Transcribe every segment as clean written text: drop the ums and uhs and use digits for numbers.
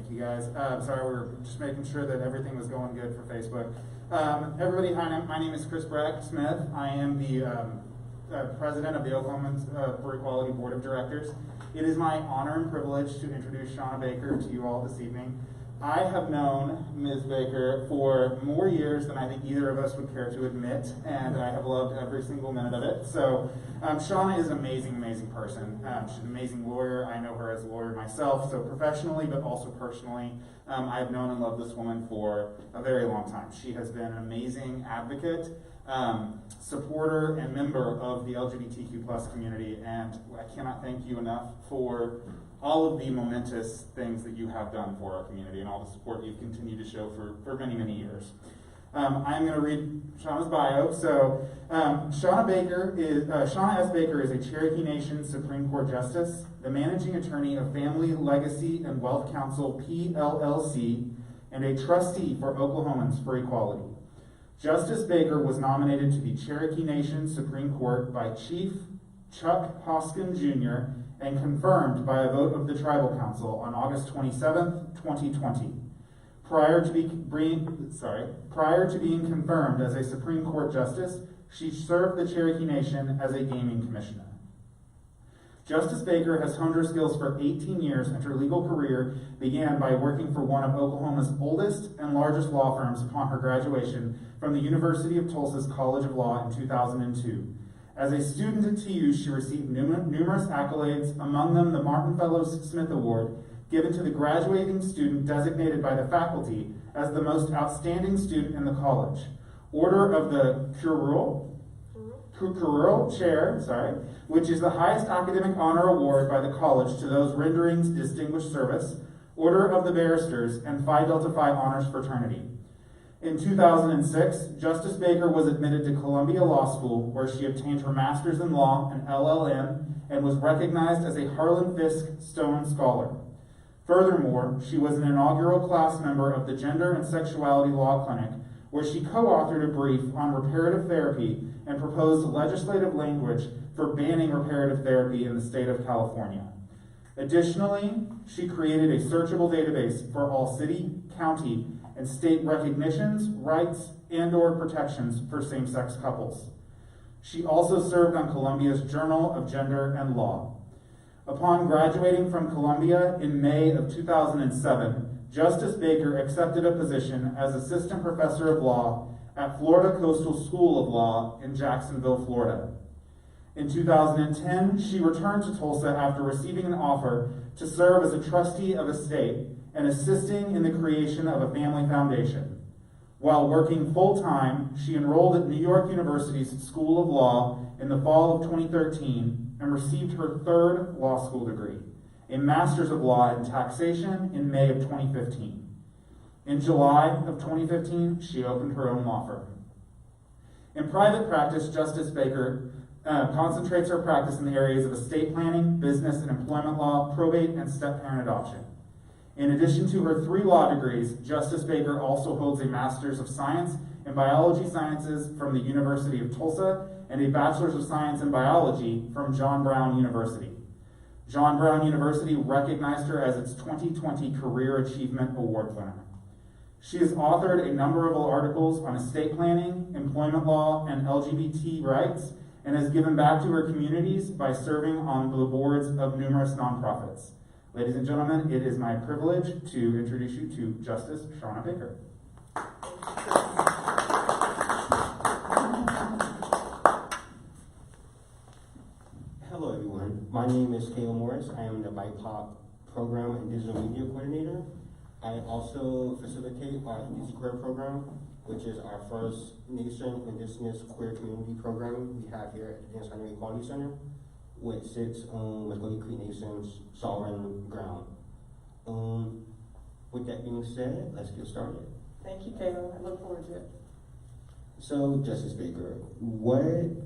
Thank you guys. Sorry, we're just making sure that everything was going good for Facebook. Everybody, hi, my name is Chris Braddock Smith. I am the president of the Oklahoma for Equality Board of Directors. It is my honor and privilege to introduce Shawna Baker to you all this evening. I have known Ms. Baker for more years than I think either of us would care to admit, and I have loved every single minute of it. So Shawna is an amazing, amazing person. She's an amazing lawyer. I know her as a lawyer myself, so professionally, but also personally. I've known and loved this woman for a very long time. She has been an amazing advocate, supporter, and member of the LGBTQ plus community, and I cannot thank you enough for all of the momentous things that you have done for our community and all the support you've continued to show for many, many years. I'm going to read Shawna's bio. So Shawna S. Baker is a Cherokee Nation Supreme Court Justice, the managing attorney of Family, Legacy, and Wealth Council, PLLC, and a trustee for Oklahomans for Equality. Justice Baker was nominated to the Cherokee Nation Supreme Court by Chief Chuck Hoskin Jr. and confirmed by a vote of the Tribal Council on August 27, 2020. Prior to being confirmed as a Supreme Court Justice, she served the Cherokee Nation as a gaming commissioner. Justice Baker has honed her skills for 18 years, and her legal career began by working for one of Oklahoma's oldest and largest law firms upon her graduation from the University of Tulsa's College of Law in 2002. As a student at TU, she received numerous accolades, among them the Martin Fellows Smith Award, given to the graduating student designated by the faculty as the most outstanding student in the college. Order of the Curule Chair, which is the highest academic honor award by the college to those rendering distinguished service. Order of the Barristers, and Phi Delta Phi Honors Fraternity. In 2006, Justice Baker was admitted to Columbia Law School, where she obtained her Master's in Law and LLM and was recognized as a Harlan Fiske Stone Scholar. Furthermore, she was an inaugural class member of the Gender and Sexuality Law Clinic, where she co-authored a brief on reparative therapy and proposed legislative language for banning reparative therapy in the state of California. Additionally, she created a searchable database for all city, county, and state recognitions, rights, and/or protections for same-sex couples. She also served on Columbia's Journal of Gender and Law. Upon graduating from Columbia in May of 2007, Justice Baker accepted a position as Assistant Professor of Law at Florida Coastal School of Law in Jacksonville, Florida. In 2010, she returned to Tulsa after receiving an offer to serve as a trustee of a state and assisting in the creation of a family foundation. While working full-time, she enrolled at New York University's School of Law in the fall of 2013 and received her third law school degree, a Master's of Law in Taxation, in May of 2015. In July of 2015, she opened her own law firm. In private practice, Justice Baker concentrates her practice in the areas of estate planning, business and employment law, probate, and step-parent adoption. In addition to her 3 law degrees, Justice Baker also holds a Master's of Science in Biology Sciences from the University of Tulsa and a Bachelor's of Science in Biology from John Brown University. John Brown University recognized her as its 2020 Career Achievement Award winner. She has authored a number of articles on estate planning, employment law, and LGBT rights, and has given back to her communities by serving on the boards of numerous nonprofits. Ladies and gentlemen, it is my privilege to introduce you to Justice Shawna Baker. Hello everyone, my name is Kao Morris. I am the BIPOC Program and Digital Media Coordinator. I also facilitate our IndigiQueer program, which is our first nation Indigenous queer community program we have here at the Indigenous Equality Center, which sits on Cherokee Nation's sovereign ground. With that being said, let's get started. Thank you, Kao. I look forward to it. So, Justice Baker, what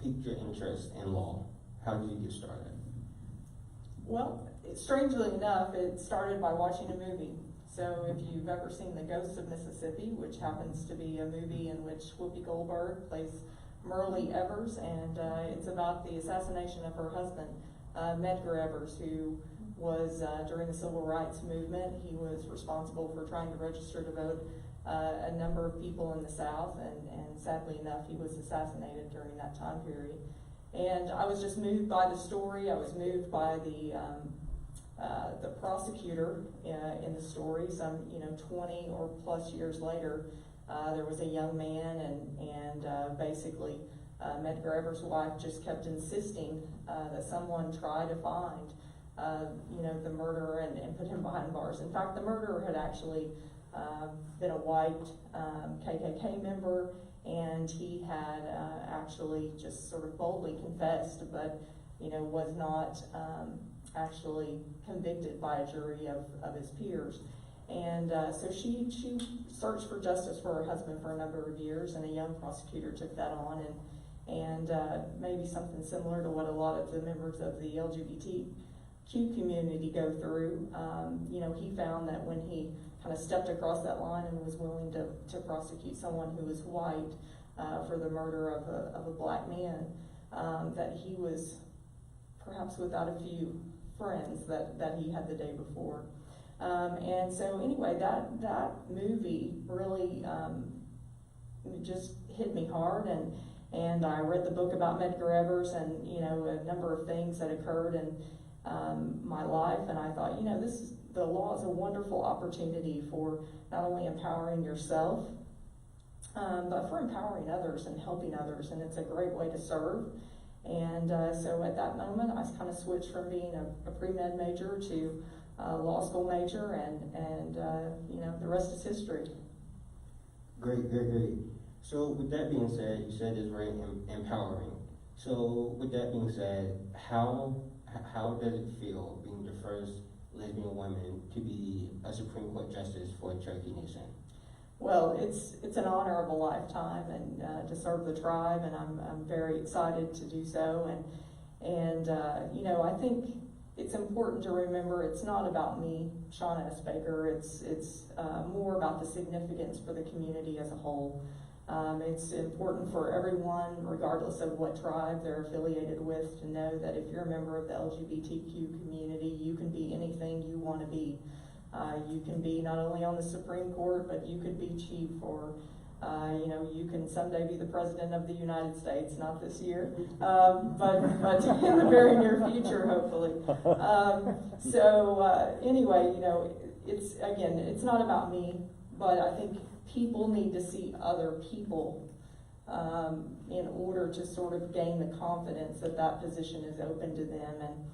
piqued your interest in law? How did you get started? Well, strangely enough, it started by watching a movie. So if you've ever seen The Ghosts of Mississippi, which happens to be a movie in which Whoopi Goldberg plays Merle Evers, and it's about the assassination of her husband, Medgar Evers, who was during the Civil Rights Movement. He was responsible for trying to register to vote a number of people in the South, and sadly enough, he was assassinated during that time period. And I was just moved by the story. I was moved by the prosecutor in the story. Some 20 or plus years later, there was a young man, and basically McGirt's wife just kept insisting that someone try to find the murderer and put him behind bars. In fact, the murderer had actually been a white KKK member, and he had actually just sort of boldly confessed, but was not actually convicted by a jury of his peers. And so she searched for justice for her husband for a number of years, and a young prosecutor took that on, and maybe something similar to what a lot of the members of the LGBTQ community go through. He found that when he kind of stepped across that line and was willing to prosecute someone who was white for the murder of a black man, that he was perhaps without a few friends that he had the day before. And so anyway, that movie really just hit me hard, and I read the book about Medgar Evers, and a number of things that occurred in my life, and I thought, the law is a wonderful opportunity for not only empowering yourself, but for empowering others and helping others, and it's a great way to serve. And so at that moment, I kind of switched from being a pre-med major to law school major, and the rest is history. Great. So with that being said, you said it's very empowering. So with that being said, how does it feel being the first lesbian woman to be a Supreme Court justice for Cherokee Nation? Well, it's an honor of a lifetime, and to serve the tribe, and I'm very excited to do so. And I think it's important to remember it's not about me, Shawna Baker. It's more about the significance for the community as a whole. It's important for everyone, regardless of what tribe they're affiliated with, to know that if you're a member of the LGBTQ community, you can be anything you want to be. You can be not only on the Supreme Court, but you could be chief, or you can someday be the President of the United States, not this year, but in the very near future, hopefully. Anyway, it's not about me, but I think people need to see other people in order to sort of gain the confidence that position is open to them.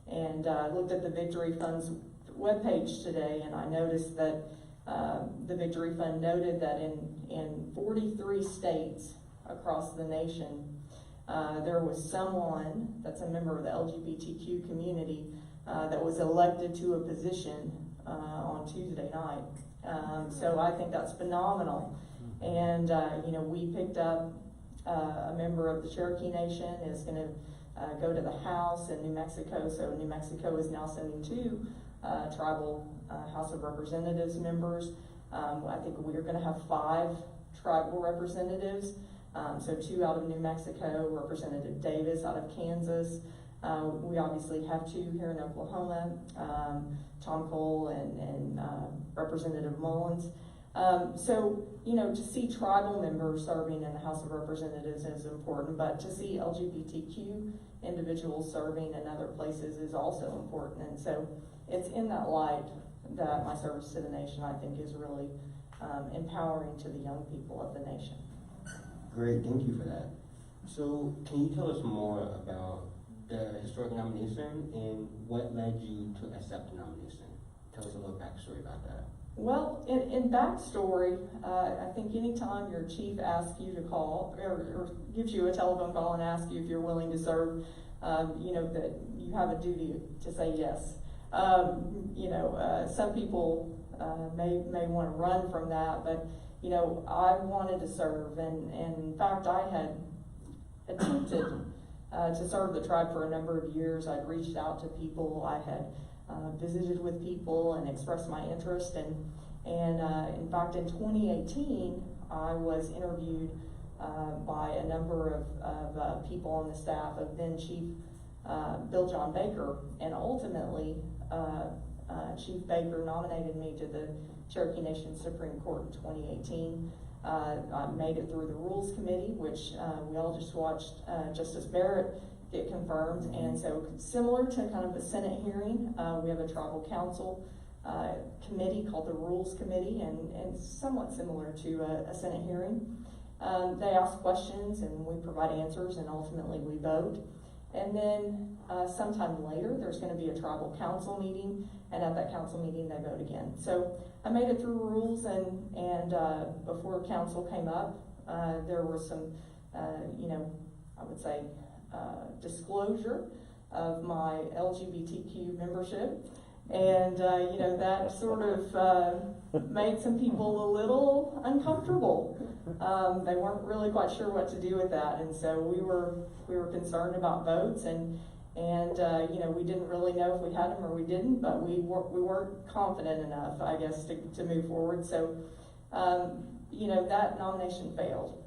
And I looked at the Victory Fund's webpage today, and I noticed that the Victory Fund noted that in 43 states across the nation, there was someone that's a member of the LGBTQ community that was elected to a position on Tuesday night. So I think that's phenomenal. And we picked up a member of the Cherokee Nation is going to go to the House in New Mexico. So New Mexico is now sending 2 tribal House of Representatives members. I think we're going to have 5 tribal representatives. So 2 out of New Mexico, Representative Davis out of Kansas. We obviously have 2 here in Oklahoma, Tom Cole and Representative Mullins. To see tribal members serving in the House of Representatives is important, but to see LGBTQ individuals serving in other places is also important. And so it's in that light that my service to the nation, I think, is really empowering to the young people of the nation. Great, thank you for that. So can you tell us more about the historic nomination and what led you to accept the nomination? Tell us a little backstory about that. Well, in backstory, I think anytime your chief asks you to call or gives you a telephone call and asks you if you're willing to serve, that you have a duty to say yes. Some people may want to run from that, but I wanted to serve, and in fact I had attempted to serve the tribe for a number of years. I'd reached out to people, I had visited with people and expressed my interest, and in fact in 2018 I was interviewed by a number of people on the staff of then Chief Bill John Baker, and ultimately Chief Baker nominated me to the Cherokee Nation Supreme Court in 2018. I made it through the Rules Committee, which we all just watched Justice Barrett get confirmed. And so similar to kind of a Senate hearing, we have a tribal council committee called the Rules Committee, and somewhat similar to a Senate hearing. They ask questions and we provide answers, and ultimately we vote. And then sometime later, there's going to be a tribal council meeting, and at that council meeting, they vote again. So I made it through Rules, and before council came up, there was some, I would say, disclosure of my LGBTQ membership. And, that sort of made some people a little uncomfortable. They weren't really quite sure what to do with that. And so we were concerned about votes, and we didn't really know if we had them or we didn't, but we weren't confident enough, I guess, to move forward. So, that nomination failed.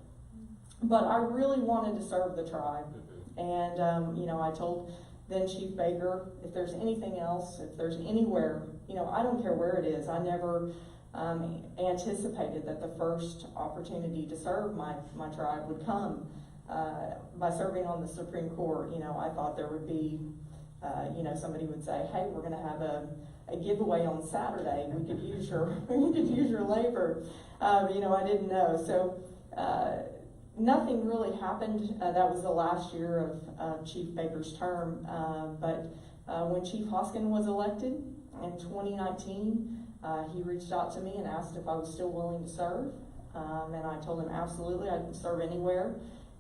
But I really wanted to serve the tribe. And, I told then Chief Baker, if there's anything else, if there's anywhere, I don't care where it is. I never anticipated that the first opportunity to serve my tribe would come by serving on the Supreme Court. I thought there would be, somebody would say, hey, we're going to have a giveaway on Saturday. We could use your labor. I didn't know. So nothing really happened. That was the last year of Chief Baker's term. But when Chief Hoskin was elected in 2019, he reached out to me and asked if I was still willing to serve. And I told him absolutely, I'd serve anywhere.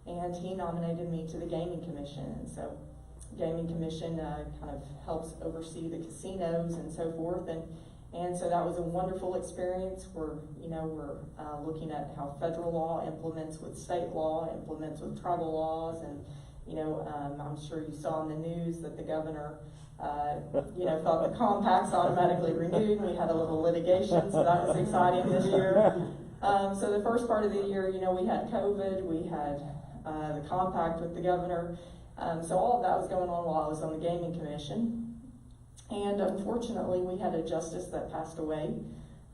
And he nominated me to the Gaming Commission. And so Gaming Commission kind of helps oversee the casinos and so forth. And so that was a wonderful experience. We're looking at how federal law implements with state law, implements with tribal laws, and I'm sure you saw in the news that the governor, thought the compacts automatically renewed. We had a little litigation, so that was exciting this year. So the first part of the year, we had COVID, we had the compact with the governor. So all of that was going on while I was on the Gaming Commission. And unfortunately, we had a justice that passed away.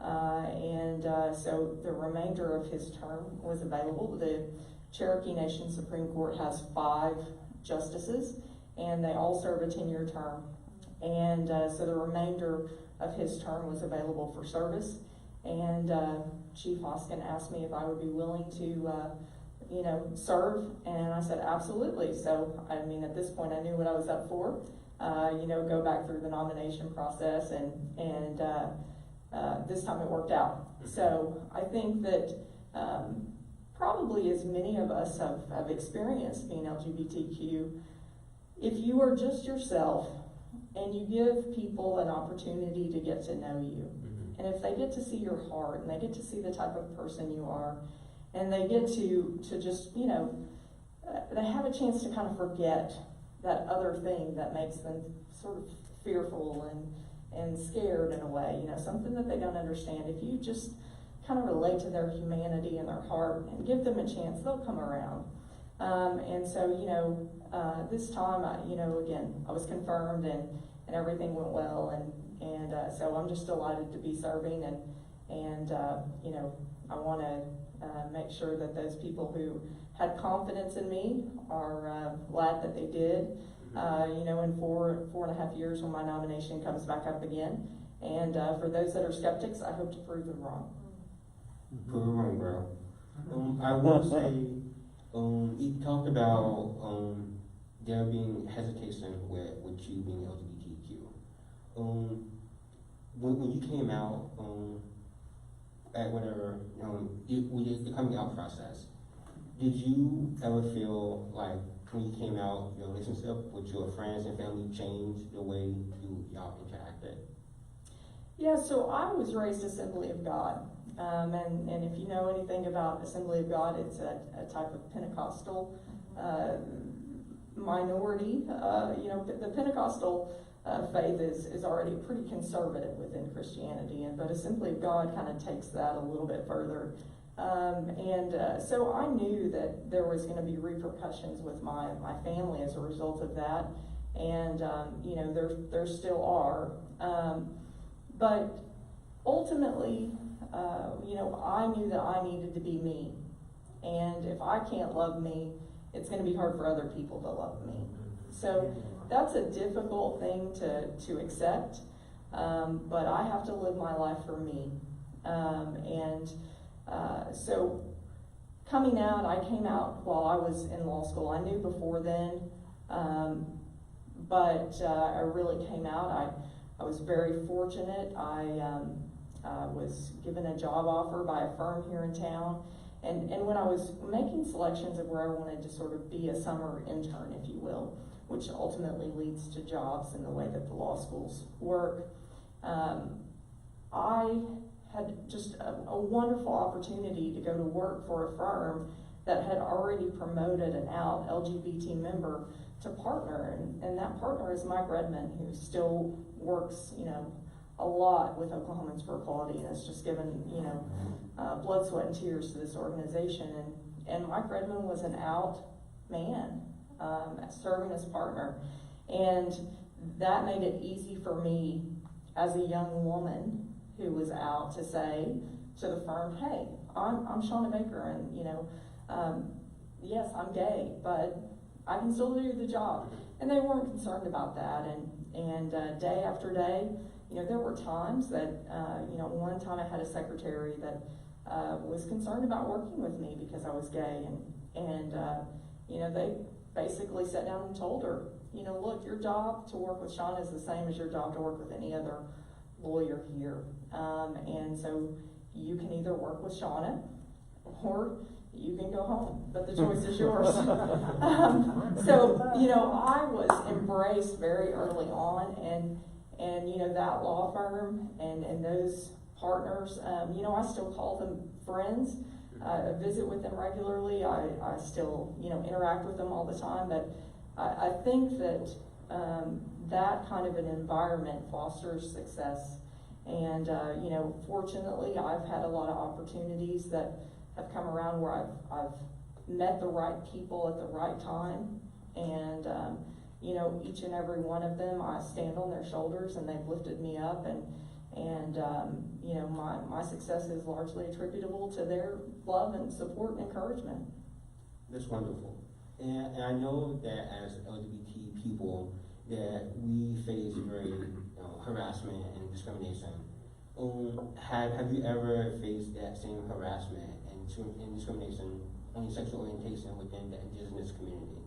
So the remainder of his term was available. The Cherokee Nation Supreme Court has 5 justices, and they all serve a 10-year term. And so the remainder of his term was available for service. And Chief Hoskin asked me if I would be willing to, serve, and I said absolutely. So, at this point, I knew what I was up for. Go back through the nomination process, and this time it worked out. So I think that probably as many of us have experienced being LGBTQ, if you are just yourself and you give people an opportunity to get to know you, and if they get to see your heart, and they get to see the type of person you are, and they get to just, they have a chance to kind of forget that other thing that makes them sort of fearful and scared in a way, something that they don't understand. If you just kind of relate to their humanity and their heart and give them a chance, they'll come around. And so, this time, again, I was confirmed and everything went well. And so I'm just delighted to be serving, and I want to make sure that those people who had confidence in me are glad that they did. In 4.5 years when my nomination comes back up again. And for those that are skeptics, I hope to prove them wrong. Prove them wrong, bro. I will say, you talked about there being hesitation with you being LGBTQ. When you came out, at whatever, with the coming out process, did you ever feel like when you came out, your relationship with your friends and family changed the way y'all interacted? Yeah, so I was raised Assembly of God. And if you know anything about Assembly of God, it's a type of Pentecostal minority. The Pentecostal faith is already pretty conservative within Christianity, but Assembly of God kind of takes that a little bit further. So I knew that there was going to be repercussions with my family as a result of that, and there still are. But ultimately, I knew that I needed to be me. And if I can't love me, it's going to be hard for other people to love me. So that's a difficult thing to accept, but I have to live my life for me. So coming out, I came out while I was in law school. I knew before then, but I really came out. I was very fortunate. I was given a job offer by a firm here in town. And when I was making selections of where I wanted to sort of be a summer intern, if you will, which ultimately leads to jobs in the way that the law schools work, I had just a wonderful opportunity to go to work for a firm that had already promoted an out LGBT member to partner, and that partner is Mike Redmond, who still works, a lot with Oklahomans for Equality, and has just given, blood, sweat, and tears to this organization. And Mike Redmond was an out man, serving as partner, and that made it easy for me as a young woman who was out to say to the firm, hey, I'm Shawna Baker, and yes, I'm gay, but I can still do the job. And they weren't concerned about that. And day after day, there were times that, one time I had a secretary that was concerned about working with me because I was gay, and they basically sat down and told her, look, your job to work with Shawna is the same as your job to work with any other lawyer here. And so you can either work with Shawna or you can go home, but the choice is yours. So, I was embraced very early on, and that law firm and those partners, I still call them friends. I visit with them regularly. I still, interact with them all the time, but I think that that kind of an environment fosters success. And, fortunately, I've had a lot of opportunities that have come around where I've met the right people at the right time. And, each and every one of them, I stand on their shoulders, and they've lifted me up. And my success is largely attributable to their love and support and encouragement. That's wonderful. And I know that as LGBT people, that we face very harassment and discrimination. Have you ever faced that same harassment and discrimination on your sexual orientation within the Indigenous community?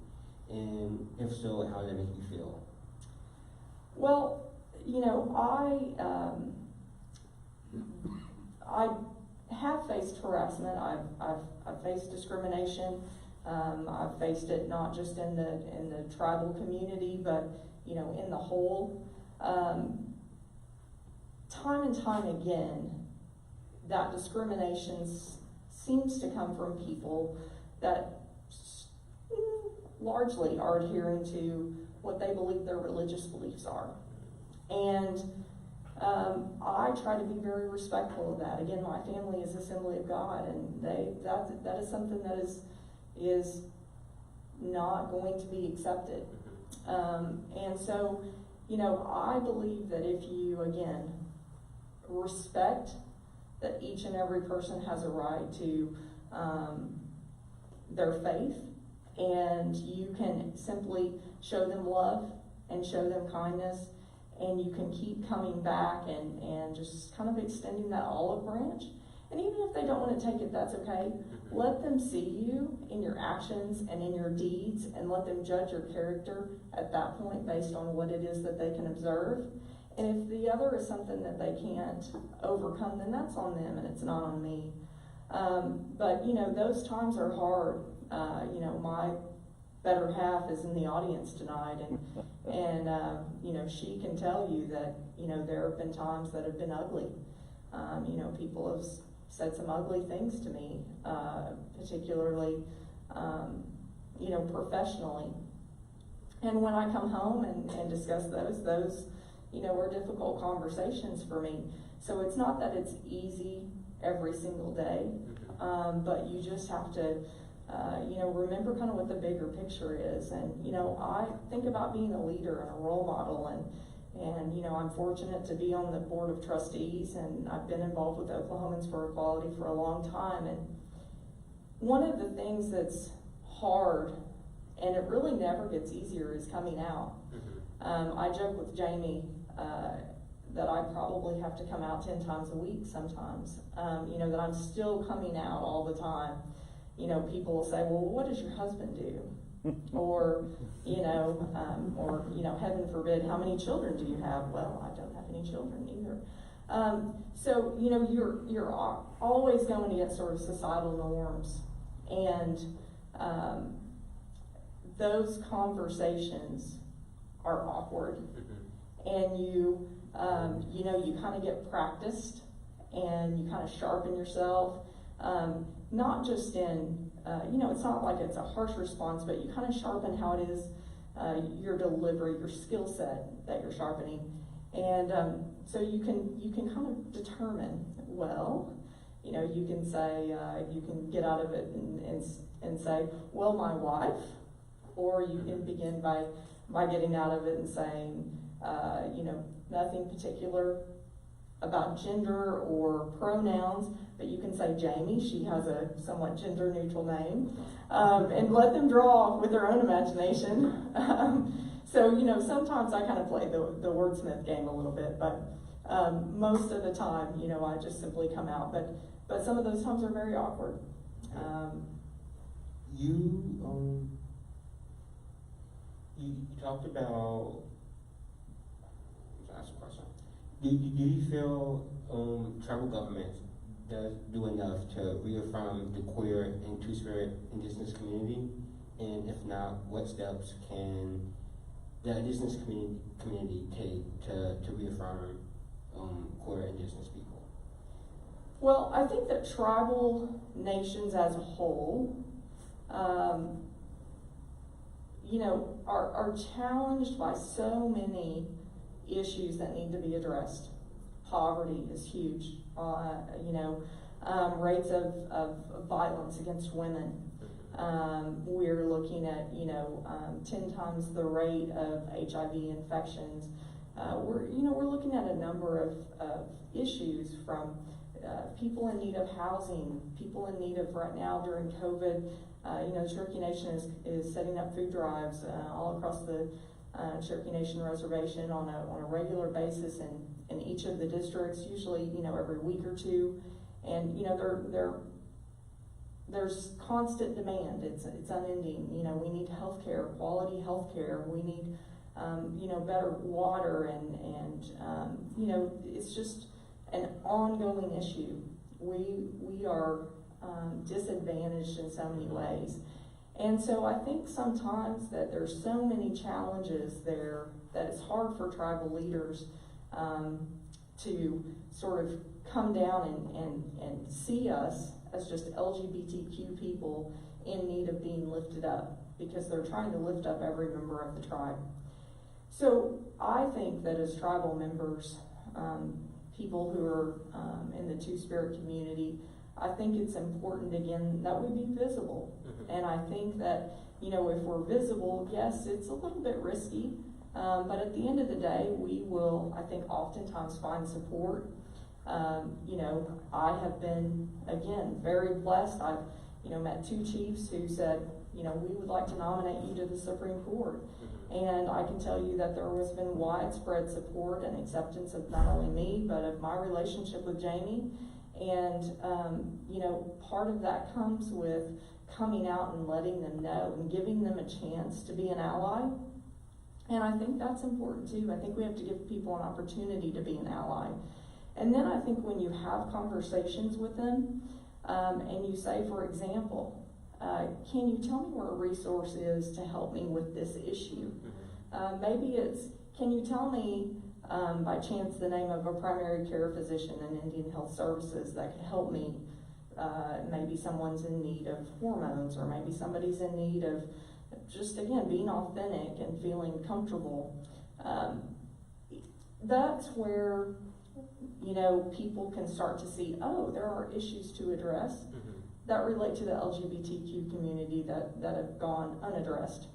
And if so, how did it make you feel? Well, I have faced harassment. I've faced discrimination. I've faced it not just in the tribal community, but in the whole. Time and time again, that discrimination seems to come from people that largely are adhering to what they believe their religious beliefs are. And I try to be very respectful of that. Again, my family is Assembly of God, and that is something that is not going to be accepted. And so, I believe that if you, again, respect that each and every person has a right to their faith, and you can simply show them love and show them kindness, and you can keep coming back and just kind of extending that olive branch. And even if they don't want to take it, that's okay. Let them see you in your actions and in your deeds, and let them judge your character at that point based on what it is that they can observe. And if the other is something that they can't overcome, then that's on them and it's not on me. But those times are hard. My better half is in the audience tonight, and she can tell you that there have been times that have been ugly. People have said some ugly things to me, particularly professionally. And when I come home and discuss those are difficult conversations for me. So it's not that it's easy every single day, but you just have to remember kind of what the bigger picture is. And I think about being a leader and a role model, And, I'm fortunate to be on the board of trustees, and I've been involved with Oklahomans for Equality for a long time. And one of the things that's hard, and it really never gets easier, is coming out. I joke with Jamie that I probably have to come out 10 times a week sometimes, that I'm still coming out all the time. People will say, well, what does your husband do? Or, heaven forbid, how many children do you have? Well, I don't have any children either. So, you're always going against sort of societal norms. And those conversations are awkward. And you kind of get practiced, and you kind of sharpen yourself. Not just in, it's not like it's a harsh response, but you kind of sharpen how it is, your delivery, your skill set that you're sharpening. And so you can kind of determine, well, you can say, you can get out of it and say, well, my wife, or you can begin by getting out of it and saying, nothing particular about gender or pronouns, but you can say Jamie, she has a somewhat gender neutral name, and let them draw with their own imagination. So, sometimes I kind of play the wordsmith game a little bit, but most of the time, I just simply come out. But some of those times are very awkward. You talked about, last question. Do you feel tribal governments does do enough to reaffirm the queer and two-spirit indigenous community? And if not, what steps can the indigenous community take to reaffirm queer indigenous people? Well, I think that tribal nations as a whole, are challenged by so many issues that need to be addressed. Poverty is huge. Rates of violence against women. We're looking at 10 times the rate of HIV infections. We're looking at a number of issues, from people in need of housing, people in need of, right now during COVID, Cherokee Nation is setting up food drives all across the Cherokee Nation reservation on a regular basis in each of the districts, usually every week or two, and there's constant demand. It's unending. We need healthcare, quality healthcare. We need better water, and it's just an ongoing issue. We are disadvantaged in so many ways. And so I think sometimes that there's so many challenges there that it's hard for tribal leaders to sort of come down and see us as just LGBTQ people in need of being lifted up, because they're trying to lift up every member of the tribe. So I think that as tribal members, people who are in the Two-Spirit community, I think it's important, again, that we be visible. And I think that, if we're visible, yes, it's a little bit risky, but at the end of the day, we will, I think, oftentimes find support. I have been, again, very blessed. I've, met two chiefs who said, we would like to nominate you to the Supreme Court. And I can tell you that there has been widespread support and acceptance of not only me, but of my relationship with Jamie. And, part of that comes with coming out and letting them know and giving them a chance to be an ally. And I think that's important too. I think we have to give people an opportunity to be an ally. And then I think when you have conversations with them, and you say, for example, can you tell me where a resource is to help me with this issue? Maybe it's, can you tell me by chance the name of a primary care physician in Indian Health Services that could help me? Maybe someone's in need of hormones, or maybe somebody's in need of just, again, being authentic and feeling comfortable. That's where, people can start to see, oh, there are issues to address that relate to the LGBTQ community that have gone unaddressed.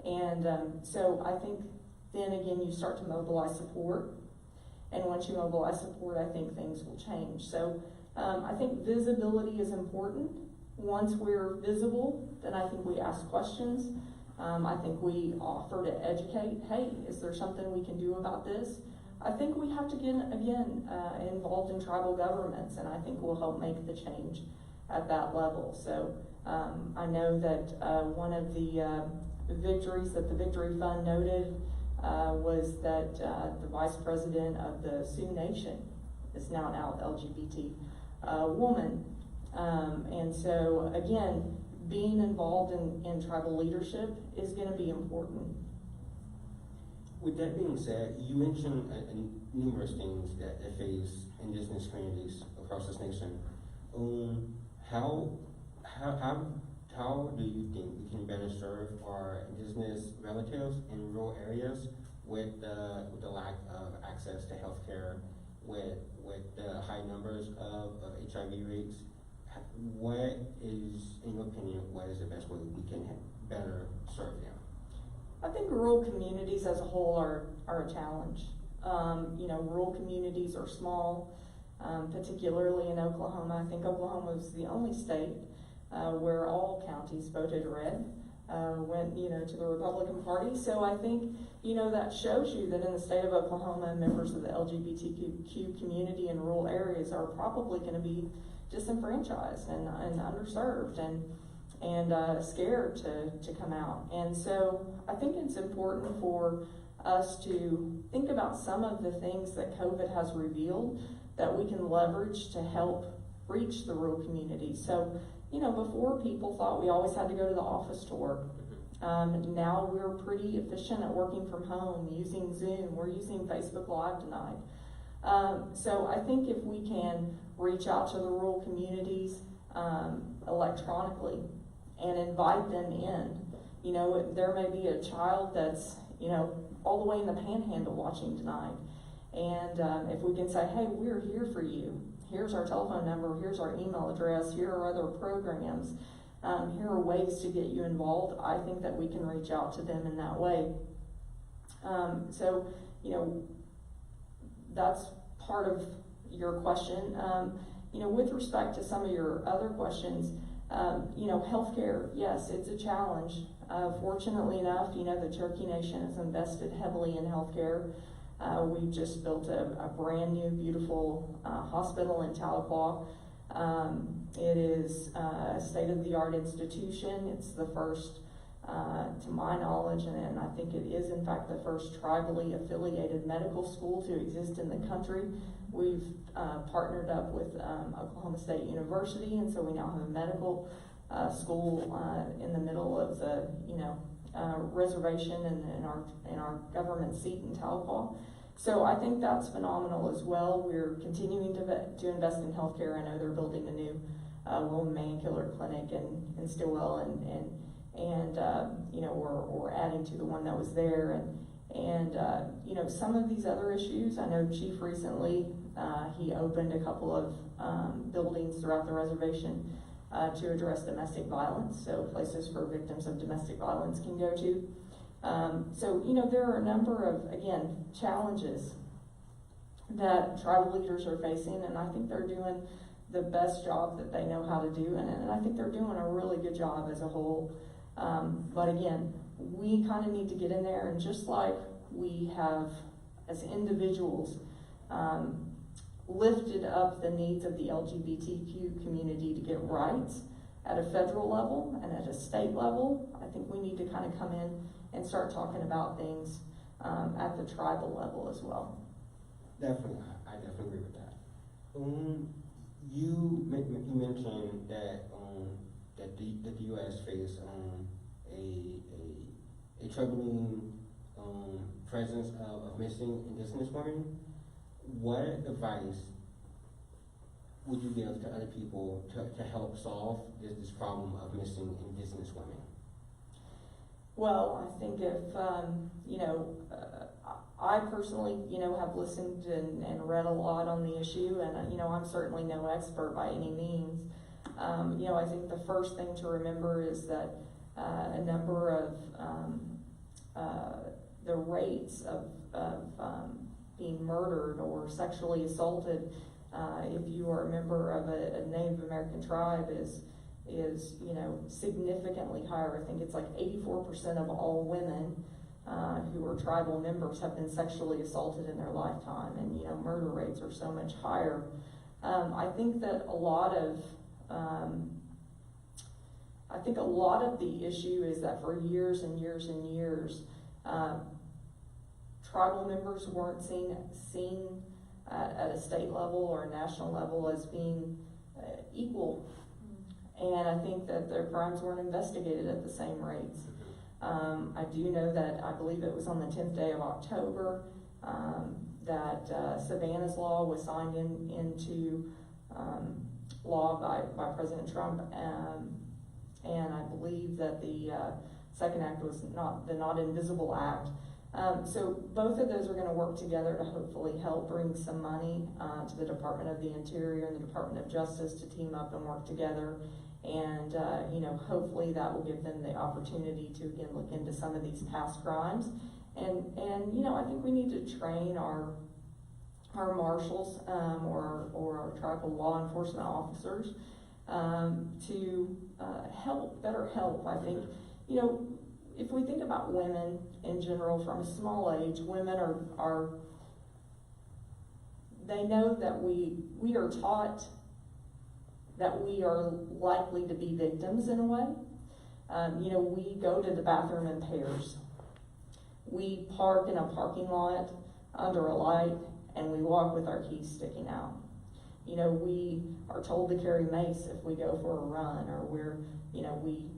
And so I think then again, you start to mobilize support. And once you mobilize support, I think things will change. So I think visibility is important. Once we're visible, then I think we ask questions. I think we offer to educate. Hey, is there something we can do about this? I think we have to get, again, involved in tribal governments, and I think we'll help make the change at that level. So I know that one of the victories that the Victory Fund noted was that the vice president of the Sioux Nation is now an out LGBT woman. And so, again, being involved in tribal leadership is going to be important. With that being said, you mentioned numerous things that face Indigenous communities across this nation. How do you think we can better serve our Indigenous relatives in rural areas with the lack of access to healthcare, with the high numbers of HIV rates? What is, in your opinion, what is the best way we can better serve them? I think rural communities as a whole are a challenge. Rural communities are small, particularly in Oklahoma. I think Oklahoma was the only state where all counties voted red, went to the Republican Party. So I think that shows you that in the state of Oklahoma, members of the LGBTQ community in rural areas are probably going to be disenfranchised and underserved and scared to come out. And so I think it's important for us to think about some of the things that COVID has revealed that we can leverage to help reach the rural community. So, before people thought we always had to go to the office to work. Now we're pretty efficient at working from home, using Zoom, we're using Facebook Live tonight. So I think if we can reach out to the rural communities electronically and invite them in, there may be a child that's, all the way in the Panhandle watching tonight. And if we can say, hey, we're here for you. Here's our telephone number, here's our email address, here are other programs, here are ways to get you involved, I think that we can reach out to them in that way. So, that's part of your question. With respect to some of your other questions, healthcare, yes, it's a challenge. Fortunately enough, the Cherokee Nation has invested heavily in healthcare. We've just built a brand new, beautiful hospital in Tahlequah. It is a state-of-the-art institution. It's the first, to my knowledge, and I think it is in fact the first tribally affiliated medical school to exist in the country. We've partnered up with Oklahoma State University, and so we now have a medical school in the middle of the reservation and in our government seat in Tahlequah. So I think that's phenomenal as well. We're continuing to invest in healthcare. I know they're building a new woman man killer clinic in Stillwell, and we're adding to the one that was there, and some of these other issues. I know Chief recently he opened a couple of buildings throughout the reservation to address domestic violence, so places for victims of domestic violence can go to. So there are a number of, again, challenges that tribal leaders are facing, and I think they're doing the best job that they know how to do, and I think they're doing a really good job as a whole. But again, we kind of need to get in there, and just like we have, as individuals, lifted up the needs of the LGBTQ community to get rights at a federal level and at a state level, I think we need to kind of come in and start talking about things at the tribal level as well. Definitely, I definitely agree with that. You mentioned that that the U.S. faced a troubling presence of missing Indigenous women. What advice would you give to other people to help solve this problem of missing Indigenous women? Well, I think if, I personally, have listened and read a lot on the issue, and, I'm certainly no expert by any means. I think the first thing to remember is that a number of the rates of being murdered or sexually assaulted, if you are a member of a Native American tribe, is significantly higher. I think it's like 84% of all women who are tribal members have been sexually assaulted in their lifetime, and murder rates are so much higher. I think that a lot of the issue is that for years and years and years, tribal members weren't seen at a state level or a national level as being equal. And I think that their crimes weren't investigated at the same rates. I do know that, I believe it was on the 10th day of October, that Savannah's Law was signed into law by President Trump, and I believe that the second act was the Not Invisible Act. So both of those are going to work together to hopefully help bring some money to the Department of the Interior and the Department of Justice to team up and work together. And hopefully that will give them the opportunity to again look into some of these past crimes. And I think we need to train our marshals or our tribal law enforcement officers to better help. I think, if we think about women in general from a small age, women are they know that we are taught that we are likely to be victims in a way. We go to the bathroom in pairs. We park in a parking lot under a light, and we walk with our keys sticking out. We are told to carry mace if we go for a run, or we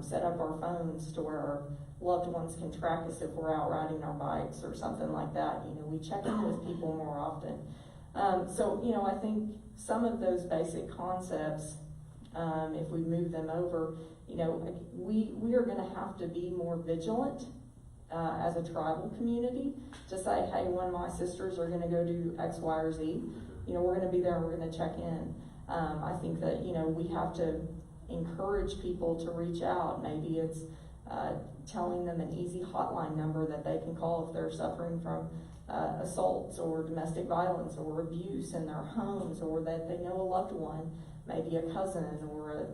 set up our phones to where our loved ones can track us if we're out riding our bikes or something like that. We check in with people more often. I think some of those basic concepts, if we move them over, we are going to have to be more vigilant as a tribal community to say, hey, when my sisters are going to go do X, Y, or Z, we're going to be there and we're going to check in. I think that, we have to encourage people to reach out. Maybe it's telling them an easy hotline number that they can call if they're suffering from assaults or domestic violence or abuse in their homes, or that they know a loved one, maybe a cousin or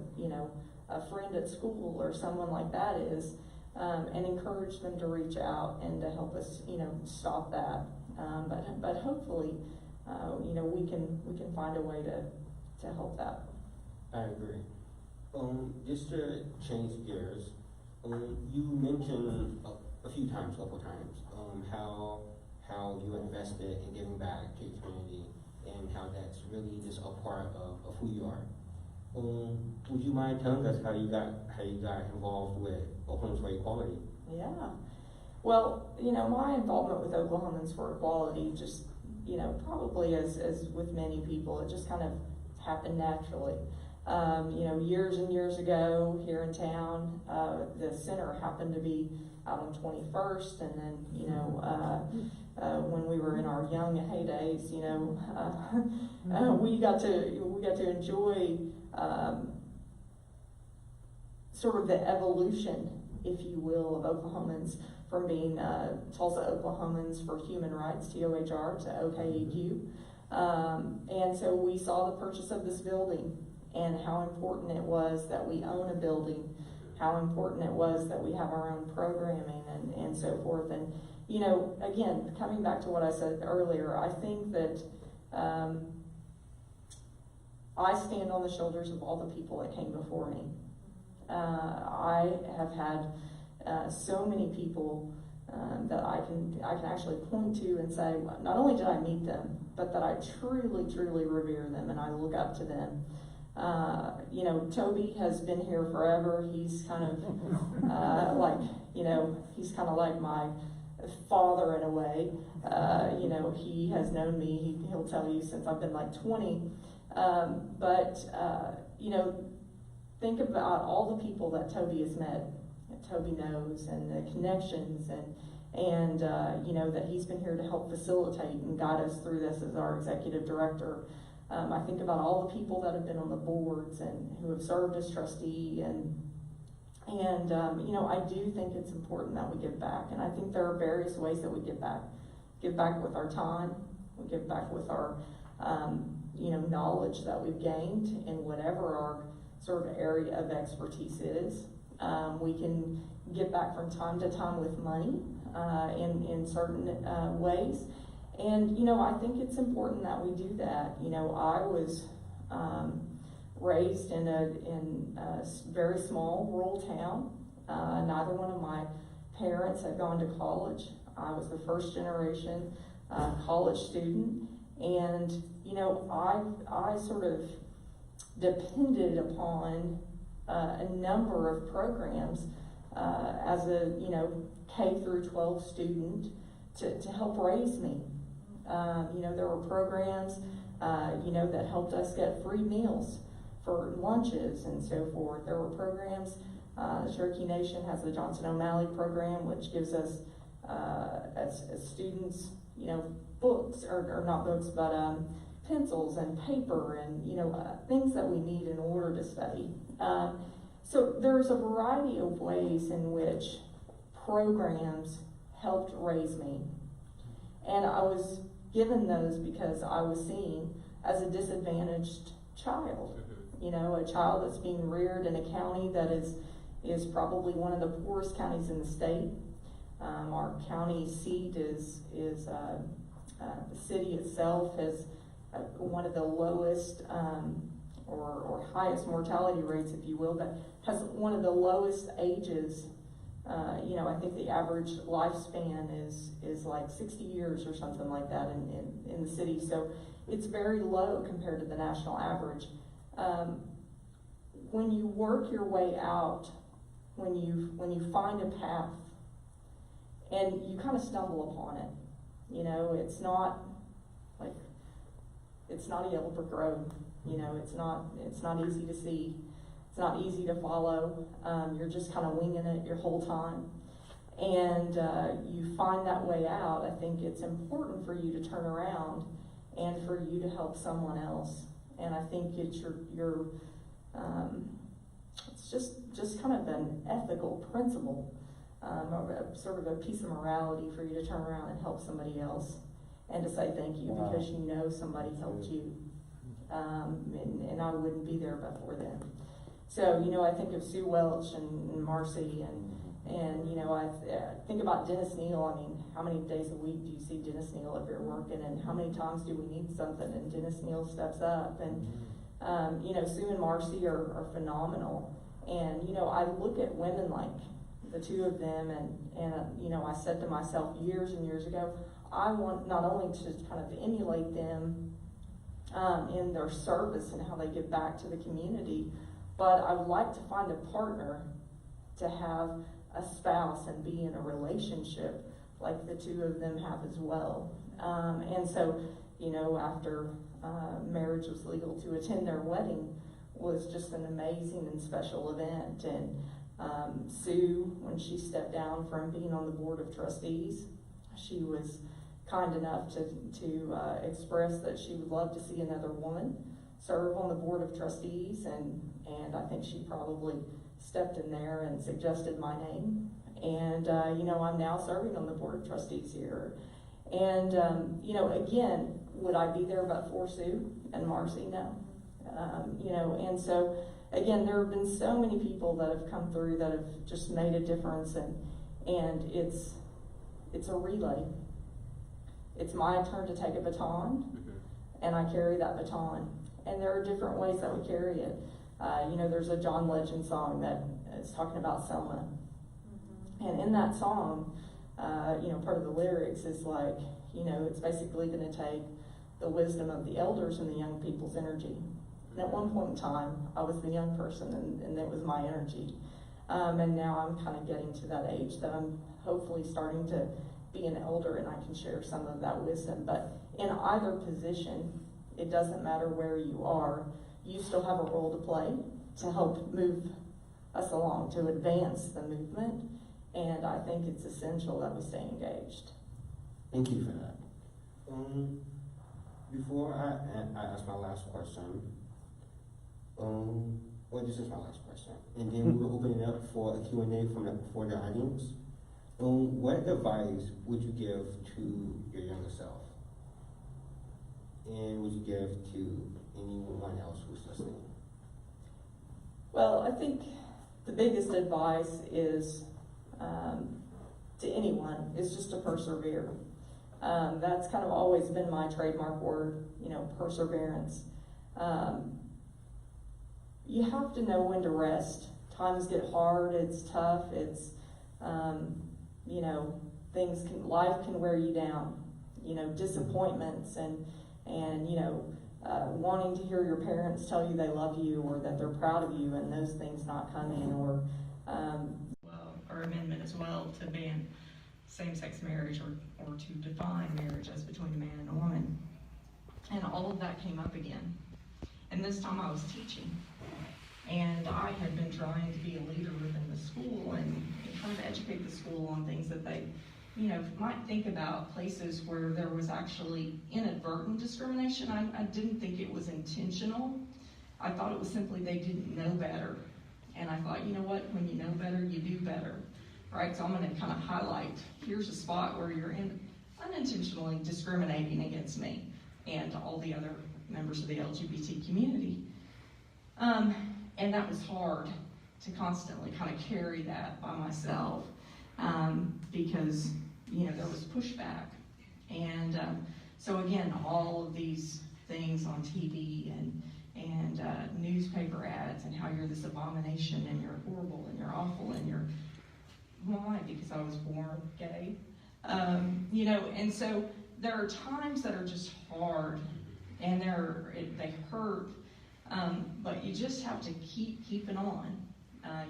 a friend at school or someone like that is, and encourage them to reach out and to help us, stop that. But hopefully, we can find a way to help that. I agree. Just to change gears, you mentioned a couple times, how you invested in giving back to your community and how that's really just a part of who you are. Would you mind telling us how you got involved with Oklahomans for Equality? Yeah. Well, my involvement with Oklahomans for Equality just, probably as with many people, it just kind of happened naturally. Years and years ago here in town, the center happened to be out on 21st, and then, when we were in our young heydays, we got to enjoy sort of the evolution, if you will, of Oklahomans from being Tulsa Oklahomans for Human Rights, TOHR, to OKEQ. And so we saw the purchase of this building and how important it was that we own a building, how important it was that we have our own programming and so forth. And, again, coming back to what I said earlier, I think that I stand on the shoulders of all the people that came before me. I have had so many people that I can actually point to and say, not only did I meet them, but that I truly, truly revere them and I look up to them. Toby has been here forever. He's kind of he's kind of like my father in a way. He has known me, he'll tell you, since I've been like 20. Think about all the people that Toby has met, that Toby knows, and the connections, and that he's been here to help facilitate and guide us through this as our executive director. I think about all the people that have been on the boards and who have served as trustee, and And, I do think it's important that we give back, and I think there are various ways that we give back. Give back with our time, we give back with our, knowledge that we've gained in whatever our sort of area of expertise is. We can give back from time to time with money in certain ways. And, I think it's important that we do that. I was raised in a very small rural town. Neither one of my parents had gone to college. I was the first generation college student. And, I sort of depended upon a number of programs as a, K through 12 student to help raise me. There were programs, that helped us get free meals for lunches and so forth. There were programs, the Cherokee Nation has the Johnson O'Malley program, which gives us, as students, books, or not books, but pencils and paper and, things that we need in order to study. So there's a variety of ways in which programs helped raise me. And I was given those because I was seen as a disadvantaged child. A child that's being reared in a county that is probably one of the poorest counties in the state. Our county seat is the city itself has one of the lowest or highest mortality rates, if you will, but has one of the lowest ages. I think the average lifespan is like 60 years or something like that in the city. So it's very low compared to the national average. When you work your way out, when you find a path, and you kind of stumble upon it, it's not like, it's not a yellow brick road. It's not easy to see. It's not easy to follow. You're just kind of winging it your whole time. And you find that way out. I think it's important for you to turn around and for you to help someone else. And I think it's it's just kind of an ethical principle, sort of a piece of morality for you to turn around and help somebody else and to say thank you because somebody helped you. And I wouldn't be there but for them. So, I think of Sue Welch and Marcy and I think about Dennis Neal. I mean, how many days a week do you see Dennis Neal if you're working, and how many times do we need something and Dennis Neal steps up? And, Sue and Marcy are phenomenal. And, I look at women like the two of them and I said to myself years and years ago, I want not only to kind of emulate them in their service and how they give back to the community, but I would like to find a partner to have a spouse and be in a relationship like the two of them have as well. And so, after marriage was legal, to attend their wedding was just an amazing and special event. And Sue, when she stepped down from being on the board of trustees, she was kind enough to express that she would love to see another woman serve on the board of trustees, and I think she probably stepped in there and suggested my name. And I'm now serving on the board of trustees here. And again, would I be there but for Sue and Marcy? No. And so again, there have been so many people that have come through that have just made a difference, and it's a relay. It's my turn to take a baton, and I carry that baton. And there are different ways that we carry it. There's a John Legend song that is talking about Selma. And in that song, part of the lyrics is like, it's basically going to take the wisdom of the elders and the young people's energy. And at one point in time, I was the young person, and it was my energy. And now I'm kind of getting to that age that I'm hopefully starting to be an elder, and I can share some of that wisdom. But in either position, it doesn't matter where you are, you still have a role to play to help move us along, to advance the movement. And I think it's essential that we stay engaged. Thank you for that. Before I ask my last question, Well, this is my last question. And then we'll open it up for a Q&A for the audience. What advice would you give to your younger self? And would you give to anyone else who's listening? Well, I think the biggest advice is to anyone is just to persevere. That's kind of always been my trademark word, perseverance. You have to know when to rest. Times get hard, it's tough, it's, life can wear you down. Disappointments and wanting to hear your parents tell you they love you or that they're proud of you and those things not coming, or amendment as well to ban same-sex marriage or to define marriage as between a man and a woman. And all of that came up again. And this time I was teaching. And I had been trying to be a leader within the school and trying to educate the school on things that they, might think about, places where there was actually inadvertent discrimination. I didn't think it was intentional. I thought it was simply they didn't know better. And I thought, you know what, when you know better, you do better, right? So I'm gonna kind of highlight, here's a spot where you're unintentionally discriminating against me and all the other members of the LGBT community. And that was hard to constantly kind of carry that by myself because, there was pushback. And so again, all of these things on TV and newspaper ads and how you're this abomination and you're horrible and you're awful and you're, why? Because I was born gay. And so there are times that are just hard and they hurt, but you just have to keep keeping on.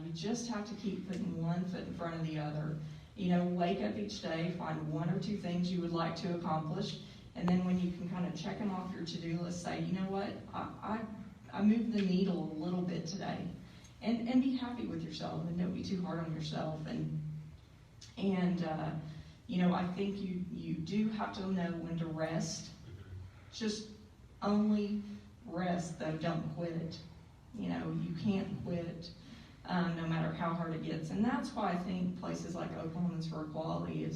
You just have to keep putting one foot in front of the other. Wake up each day, find one or two things you would like to accomplish, and then when you can kind of check them off your to-do list, say, you know what, I moved the needle a little bit today, and be happy with yourself, and don't be too hard on yourself, and I think you do have to know when to rest. Just only rest, though, don't quit. You can't quit no matter how hard it gets, and that's why I think places like Oklahomans for Equality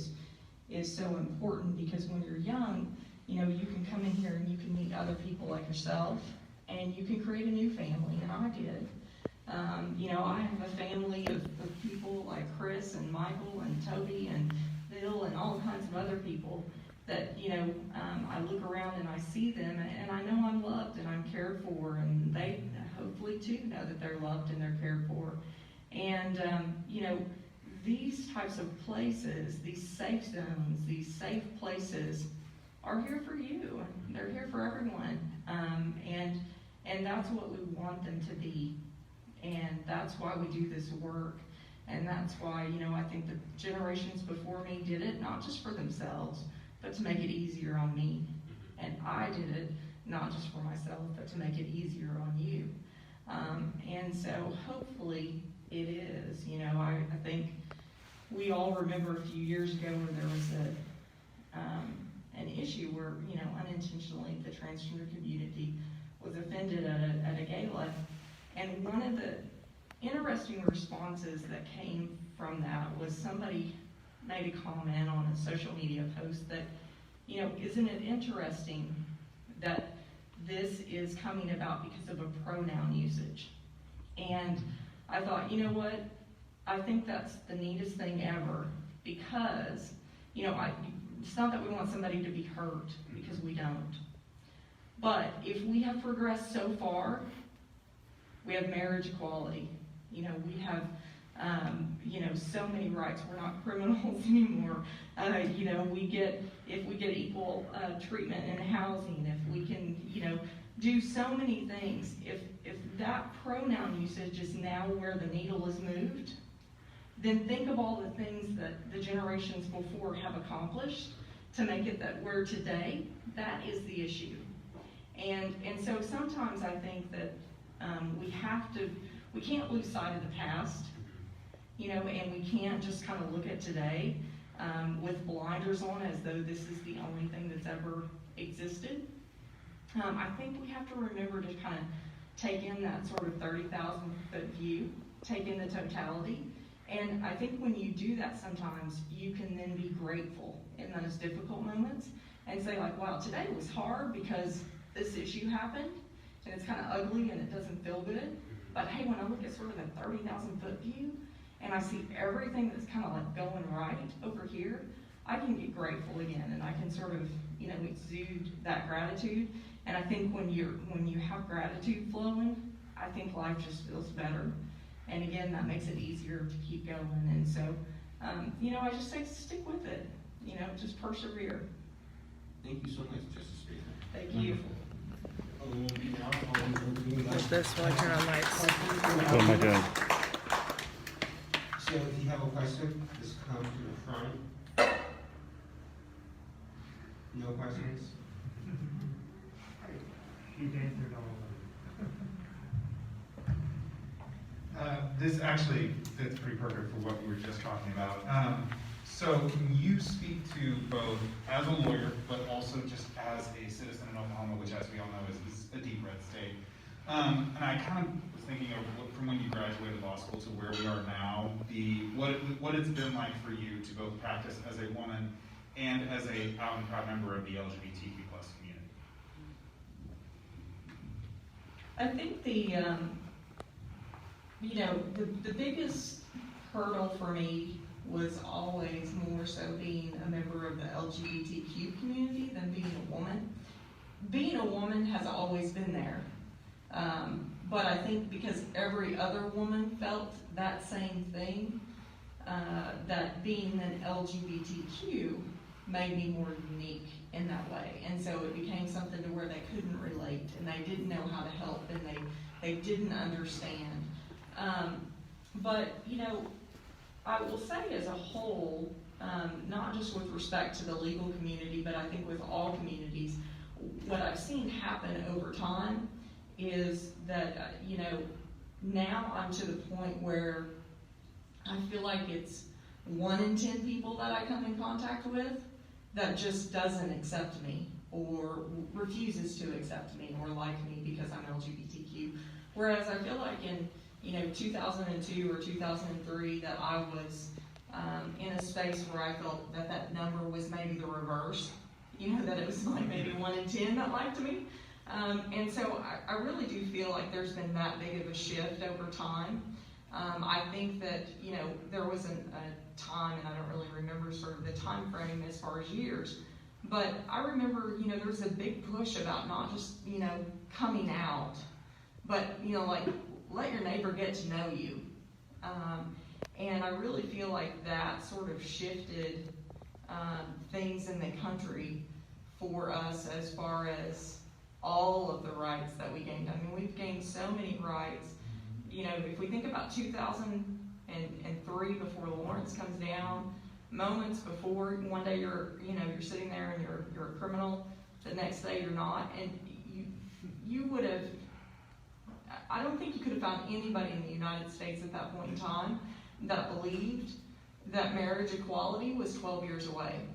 is so important, because when you're young, you can come in here and you can meet other people like yourself, and you can create a new family, and I did. I have a family of people like Chris and Michael and Toby and Bill and all kinds of other people that, I look around and I see them and I know I'm loved and I'm cared for, and they hopefully too know that they're loved and they're cared for. And, these types of places, these safe zones, these safe places are here for you. They're here for everyone. And that's what we want them to be. And that's why we do this work. And that's why, I think the generations before me did it, not just for themselves, but to make it easier on me. And I did it, not just for myself, but to make it easier on you. And so hopefully it is. I think we all remember a few years ago where there was an issue where, unintentionally the transgender community was offended at a gala. And one of the interesting responses that came from that was somebody made a comment on a social media post that, isn't it interesting that this is coming about because of a pronoun usage? And I thought, you know what? I think that's the neatest thing ever, because, it's not that we want somebody to be hurt, because we don't. But if we have progressed so far, we have marriage equality. We have, so many rights. We're not criminals anymore. If we get equal treatment in housing, if we can, do so many things. If that pronoun usage is now where the needle is moved, then think of all the things that the generations before have accomplished to make it that we're today. That is the issue. And so sometimes I think that we can't lose sight of the past, and we can't just kind of look at today with blinders on as though this is the only thing that's ever existed. I think we have to remember to kind of take in that sort of 30,000 foot view, take in the totality. And I think when you do that sometimes, you can then be grateful in those difficult moments and say like, wow, today was hard because this issue happened and it's kind of ugly and it doesn't feel good. But hey, when I look at sort of the 30,000 foot view and I see everything that's kind of like going right over here, I can get grateful again and I can sort of, you know, exude that gratitude. And I think when you have gratitude flowing, I think life just feels better. And again, that makes it easier to keep going. And so, you know, I just say stick with it, you know, just persevere. Thank you so much, Justice Baker. Thank you. With this one, turn on lights. Oh my God. So if you have a question, just come to the front. No questions? You've answered all This actually fits pretty perfect for what we were just talking about. So can you speak to both as a lawyer, but also just as a citizen in Oklahoma, which as we all know is a deep red state. And I kind of was thinking of from when you graduated law school to where we are now, what it's been like for you to both practice as a woman and as a out and proud member of the LGBTQ plus community. I think you know, the biggest hurdle for me was always more so being a member of the LGBTQ community than being a woman. Being a woman has always been there. But I think because every other woman felt that same thing, that being an LGBTQ made me more unique in that way. And so it became something to where they couldn't relate and they didn't know how to help and they didn't understand. But, you know, I will say as a whole, not just with respect to the legal community, but I think with all communities, what I've seen happen over time is that, you know, now I'm to the point where I feel like it's 1 in 10 people that I come in contact with that just doesn't accept me or refuses to accept me or like me because I'm LGBTQ. Whereas I feel like in, you know, 2002 or 2003 that I was in a space where I felt that that number was maybe the reverse, you know, that it was like maybe 1 in 10 that liked me. And so I really do feel like there's been that big of a shift over time. I think that, you know, there was a time, and I don't really remember sort of the time frame as far as years, but I remember, you know, there was a big push about not just, you know, coming out, but, you know, like, let your neighbor get to know you. And I really feel like that sort of shifted things in the country for us as far as all of the rights that we gained. I mean, we've gained so many rights. You know, if we think about 2003 before Lawrence comes down, moments before, one day you're sitting there and you're a criminal, the next day you're not, and you would have, I don't think you could have found anybody in the United States at that point in time that believed that marriage equality was 12 years away.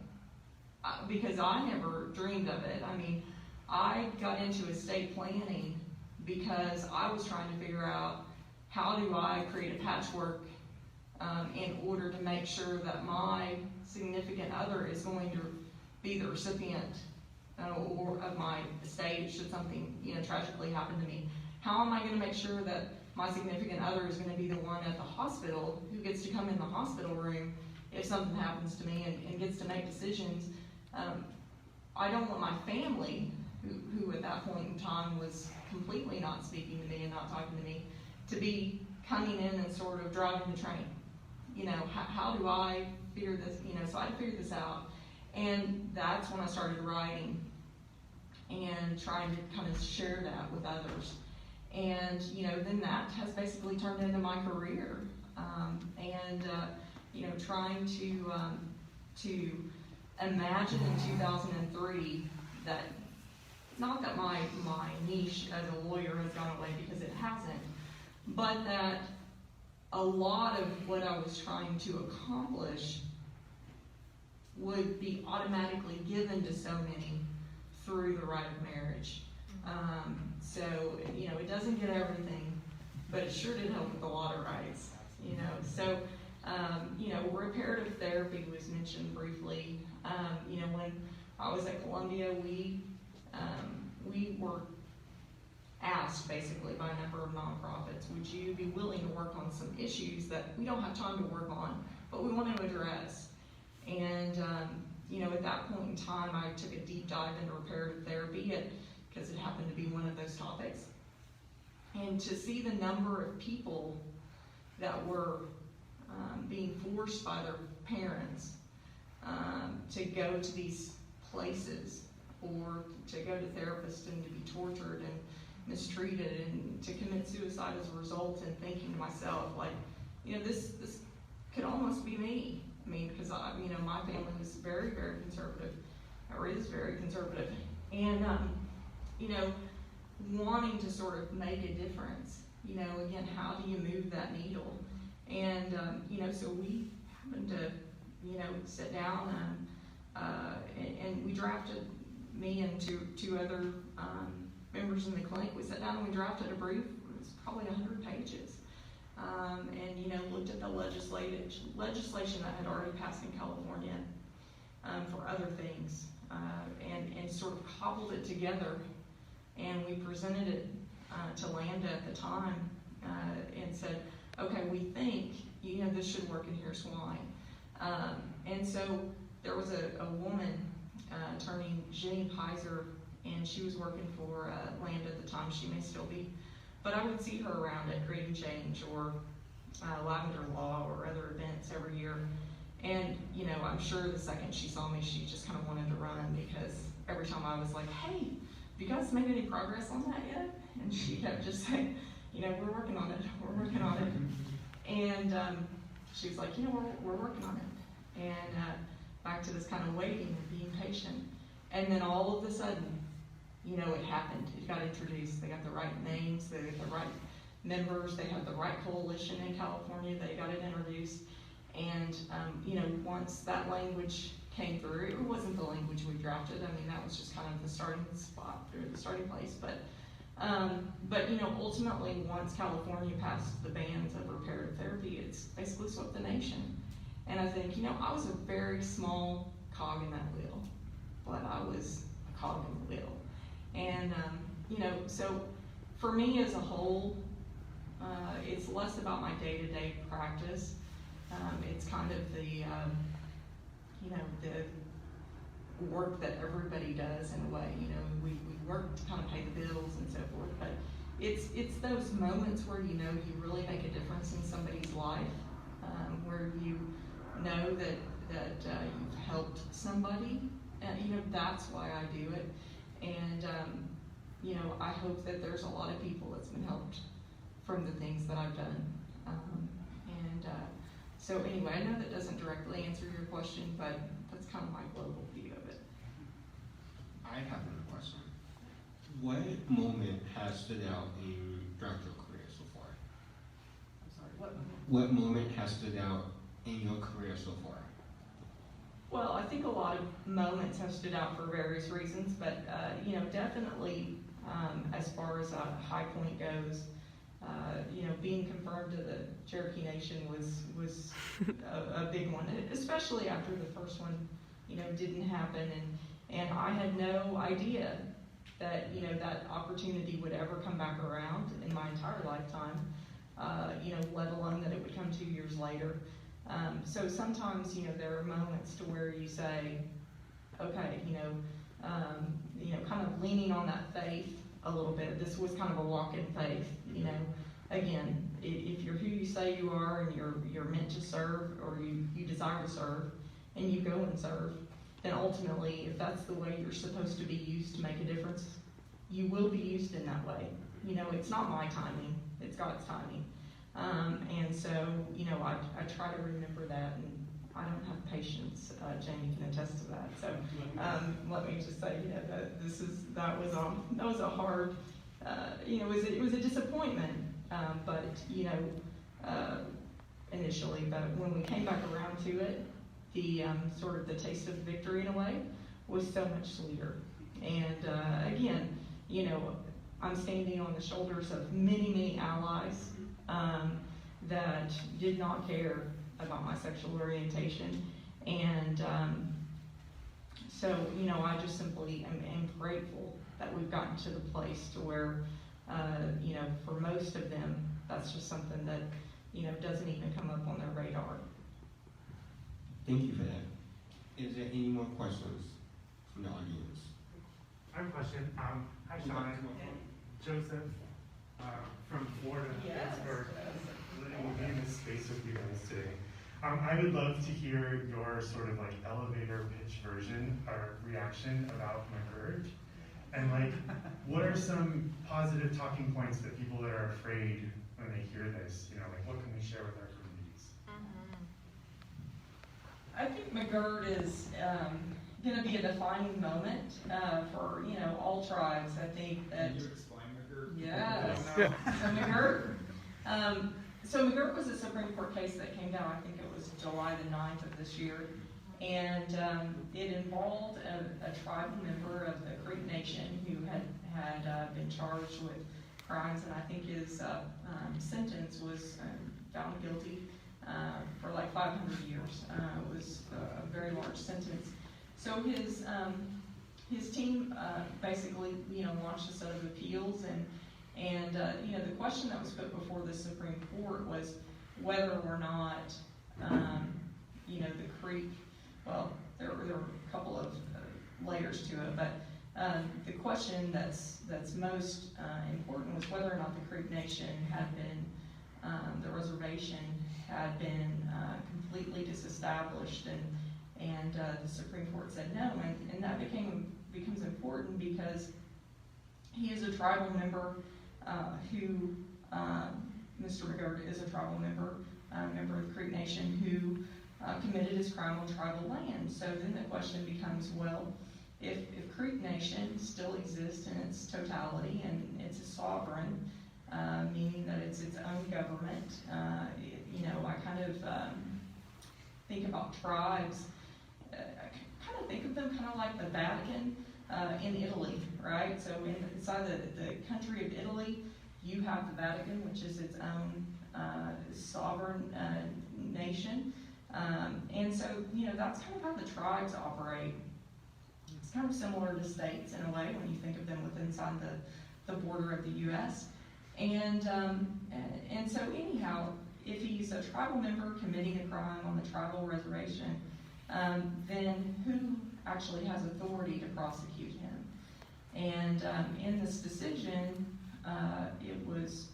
Because I never dreamed of it. I mean, I got into estate planning because I was trying to figure out how do I create a patchwork in order to make sure that my significant other is going to be the recipient or of my estate should something, you know, tragically happen to me. How am I going to make sure that my significant other is going to be the one at the hospital who gets to come in the hospital room if something happens to me and gets to make decisions? I don't want my family, who at that point in time was completely not speaking to me and not talking to me, to be coming in and sort of driving the train. You know, how do I figure this, you know, so I figured this out. And that's when I started writing and trying to kind of share that with others. And, you know, then that has basically turned into my career. You know, trying to imagine in 2003 that, not that my niche as a lawyer has gone away, because it hasn't, but that a lot of what I was trying to accomplish would be automatically given to so many through the right of marriage. So, you know, it doesn't get everything, but it sure did help with a lot of rights, you know. So, you know, reparative therapy was mentioned briefly. You know, when I was at Columbia, we were asked basically by a number of nonprofits, would you be willing to work on some issues that we don't have time to work on, but we want to address? And, you know, at that point in time, I took a deep dive into reparative therapy because it happened to be one of those topics. And to see the number of people that were being forced by their parents to go to these places or to go to therapists and to be tortured and mistreated and to commit suicide as a result, and thinking to myself, like, you know, this could almost be me. I mean, because you know, my family was very, very conservative, or is very conservative, and you know, wanting to sort of make a difference. You know, again, how do you move that needle? And you know, so we happened to, you know, sit down and we drafted, me and two other members in the clinic, we sat down and we drafted a brief. It was probably 100 pages. And, you know, looked at the legislation that had already passed in California for other things, and sort of cobbled it together. And we presented it to Landa at the time and said, okay, we think, you know, this should work, and here's why. And so there was a woman, attorney Jenny Pizer, and she was working for Landa at the time. She may still be. But I would see her around at Creating Change or Lavender Law or other events every year. And, you know, I'm sure the second she saw me, she just kind of wanted to run, because every time I was like, hey, have you guys made any progress on that yet? And she kept just saying, you know, we're working on it, we're working on it. And she was like, you know, we're working on it. And back to this kind of waiting and being patient. And then all of a sudden, you know, it happened. It got introduced. They got the right names, they got the right members, they had the right coalition in California, they got it introduced. And, you know, once that language came through, it wasn't the language we drafted. I mean, that was just kind of the starting spot, or the starting place. But you know, ultimately, once California passed the bans of reparative therapy, it's basically swept the nation. And I think, you know, I was a very small cog in that wheel, but I was a cog in the wheel. And, you know, so for me as a whole, it's less about my day-to-day practice. It's kind of the, you know, the work that everybody does in a way. You know, we work to kind of pay the bills and so forth, but it's those moments where, you know, you really make a difference in somebody's life, where you know that you've helped somebody, and, you know, that's why I do it. And, you know, I hope that there's a lot of people that's been helped from the things that I've done. So anyway, I know that doesn't directly answer your question, but that's kind of my global view of it. I have another question. What moment has stood out in throughout your career so far? I'm sorry, what? What moment has stood out in your career so far? Well, I think a lot of moments have stood out for various reasons, but you know, definitely as far as a high point goes, you know, being confirmed to the Cherokee Nation was a big one, especially after the first one, you know, didn't happen, and I had no idea that, you know, that opportunity would ever come back around in my entire lifetime, you know, let alone that it would come 2 years later. So sometimes, you know, there are moments to where you say, okay, you know, kind of leaning on that faith a little bit. This was kind of a walk in faith, you know. Again, if you're who you say you are and you're meant to serve, or you desire to serve, and you go and serve, then ultimately, if that's the way you're supposed to be used to make a difference, you will be used in that way. You know, it's not my timing, it's God's timing. And so, you know, I try to remember that, and I don't have patience. Jamie can attest to that. So let me just say, you know, that was a hard, you know, it was a disappointment, but you know, initially, but when we came back around to it, the sort of the taste of victory in a way was so much sweeter. And again, I'm standing on the shoulders of many, many allies that did not care about my sexual orientation. And so, I just simply am grateful that we've gotten to the place to where, for most of them, that's just something that, doesn't even come up on their radar. Thank you for that. Is there any more questions from the audience? I have a question. Hi, Shawna. Joseph from Florida. Yes. Thanks for letting me be in this space with you guys today. I would love to hear your sort of like elevator pitch version or reaction about McGirt. And like, what are some positive talking points that people that are afraid when they hear this, like what can we share with our communities? I think McGirt is going to be a defining moment for all tribes. I think that. Can you explain McGirt? Yes. So McGirt was a Supreme Court case that came down. I think it was July the 9th of this year, and it involved a tribal member of the Creek Nation who had been charged with crimes, and I think his sentence was found guilty for like 500 years. It was a very large sentence. So his team basically launched a set of appeals, and the question that was put before the Supreme Court was whether or not the Creek. Well, there were a couple of layers to it, but the question that's most important was whether or not the Creek Nation had been, the reservation had been completely disestablished, and the Supreme Court said no, and that becomes important because he is a tribal member who, Mr. McGirt is a tribal member of the Creek Nation who committed his crime on tribal land. So then the question becomes, well, if Creek Nation still exists in its totality and it's a sovereign, meaning that it's its own government, I kind of think about tribes, I kind of think of them kind of like the Vatican in Italy, right? So inside the country of Italy, you have the Vatican, which is its own sovereign nation. And so, that's kind of how the tribes operate. It's kind of similar to states in a way when you think of them within inside the border of the U.S. And so anyhow, if he's a tribal member committing a crime on the tribal reservation, then who actually has authority to prosecute him? And in this decision, it was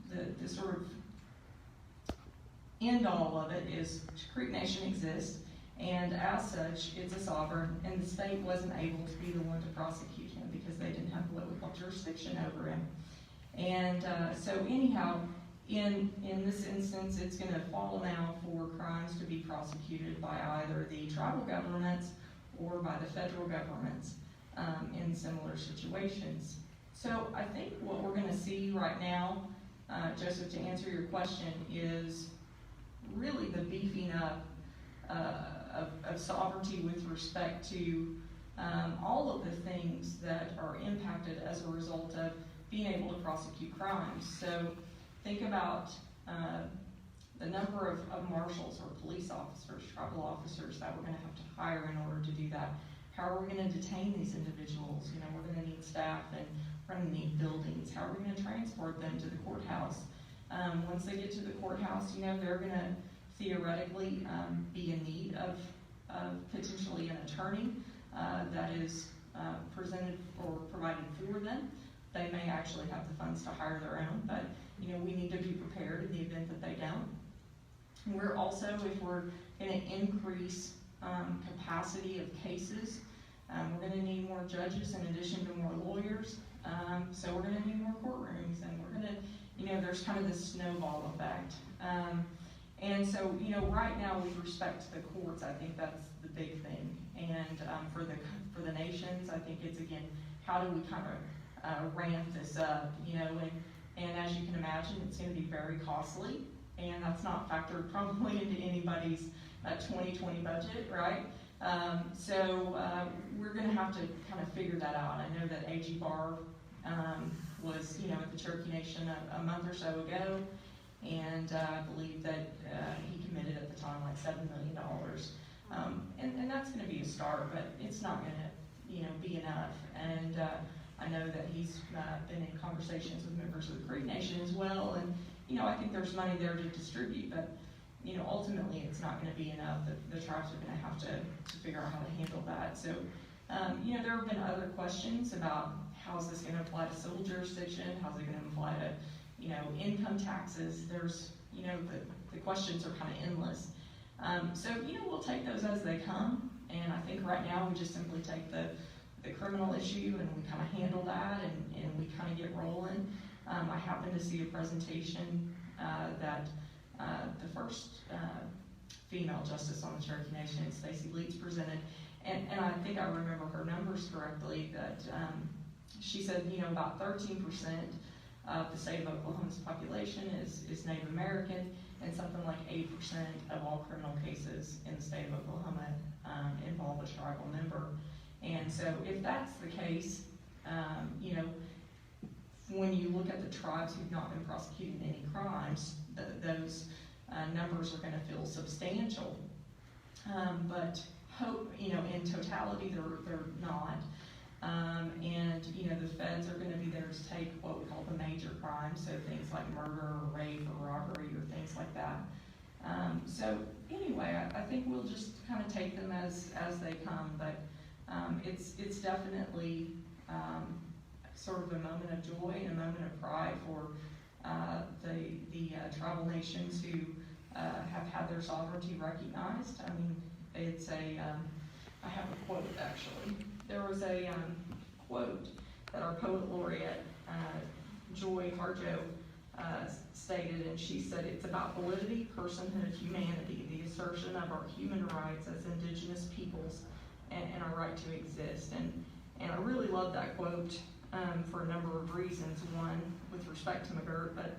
the sort of end all of it is Creek Nation exists, and as such, it's a sovereign, and the state wasn't able to be the one to prosecute him because they didn't have what we call jurisdiction over him. And so anyhow, in this instance, it's going to fall now for crimes to be prosecuted by either the tribal governments or by the federal governments in similar situations. So I think what we're going to see right now, Joseph, to answer your question, is really the beefing up of sovereignty with respect to all of the things that are impacted as a result of being able to prosecute crimes. So think about the number of marshals or police officers, tribal officers that we're going to have to hire in order to do that. How are we going to detain these individuals? We're going to need staff, and we're going to need buildings. How are we going to transport them to the courthouse? Once they get to the courthouse, they're going to theoretically be in need of potentially an attorney that is presented or provided for them. They may actually have the funds to hire their own, but we need to be prepared in the event that they don't. We're also, if we're going to increase capacity of cases, we're going to need more judges in addition to more lawyers. So we're going to need more courtrooms, and we're going to, there's kind of this snowball effect. And so, right now with respect to the courts, I think that's the big thing. And for the nations, I think it's, again, how do we kind of ramp this up, and as you can imagine, it's going to be very costly, and that's not factored probably into anybody's 2020 budget, right? We're gonna have to kind of figure that out. I know that A.G. Barr was, at the Cherokee Nation a month or so ago, and I believe that he committed at the time like $7 million. And that's gonna be a start, but it's not gonna, be enough. And I know that he's been in conversations with members of the Cree Nation as well, and, I think there's money there to distribute, but, ultimately it's not gonna be enough. The tribes are gonna have to figure out how to handle that. So, there have been other questions about how's this gonna apply to civil jurisdiction, how's it gonna apply to, income taxes. There's, the questions are kind of endless. We'll take those as they come, and I think right now we just simply take the criminal issue and we kind of handle that and we kind of get rolling. I happened to see a presentation that the first female justice on the Cherokee Nation, Stacey Leeds, presented, and I think I remember her numbers correctly, that she said, about 13% of the state of Oklahoma's population is Native American, and something like 8% of all criminal cases in the state of Oklahoma involve a tribal member. And so if that's the case, when you look at the tribes who've not been prosecuting any crimes, those numbers are going to feel substantial. But hope, in totality, they're not. And the feds are going to be there to take what we call the major crimes, so things like murder or rape or robbery or things like that. Anyway, I think we'll just kind of take them as they come, but it's definitely sort of a moment of joy and a moment of pride for the tribal nations who have had their sovereignty recognized. I mean, it's I have a quote actually. There was a quote that our poet laureate, Joy Harjo, stated, and she said, "It's about validity, personhood, humanity, the assertion of our human rights as Indigenous peoples and our right to exist." And I really love that quote for a number of reasons. One, with respect to McGirt, but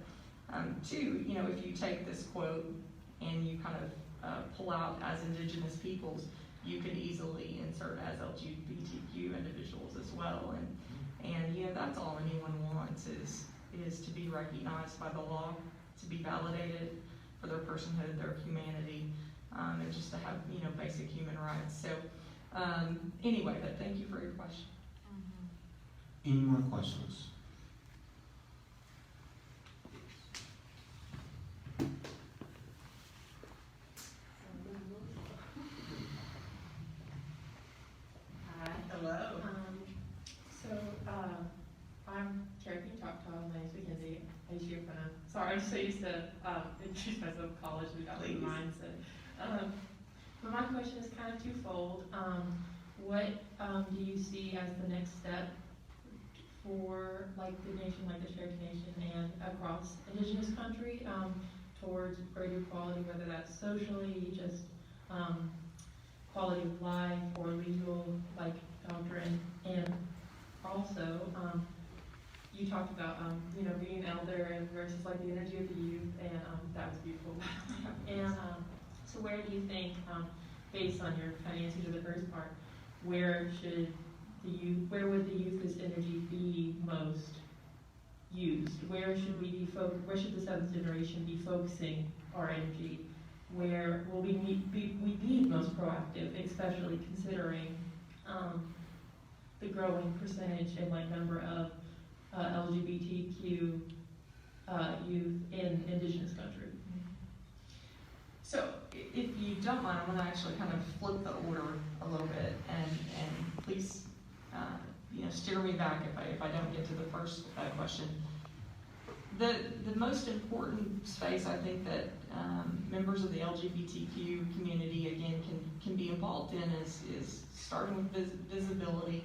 two, if you take this quote and you kind of pull out as Indigenous peoples, you could easily insert as LGBTQ individuals as well. And that's all anyone wants is to be recognized by the law, to be validated for their personhood, their humanity, and just to have, basic human rights. So anyway, but thank you for your question. Any more questions? Hi. Hello. I'm Cherokee Choctaw. My name's Mackenzie. I'm so used to introduce myself in college. We got like mindset. But my question is kind of twofold. What do you see as the next step for like the nation, like the Cherokee Nation, and across Indigenous country towards greater equality, whether that's socially, just quality of life, or legal like doctrine, and also you talked about being an elder and versus like the energy of the youth, and that was beautiful. And so where do you think, based on your kind of answer to the first part, where would the youth's energy be most used? Where should the seventh generation be focusing our energy? Where will we be most proactive, especially considering the growing percentage and like number of LGBTQ youth in Indigenous country? So if you don't mind, I'm going to actually kind of flip the order a little bit, and please, steer me back if I don't get to the first question. The most important space I think that members of the LGBTQ community again can be involved in is starting with visibility,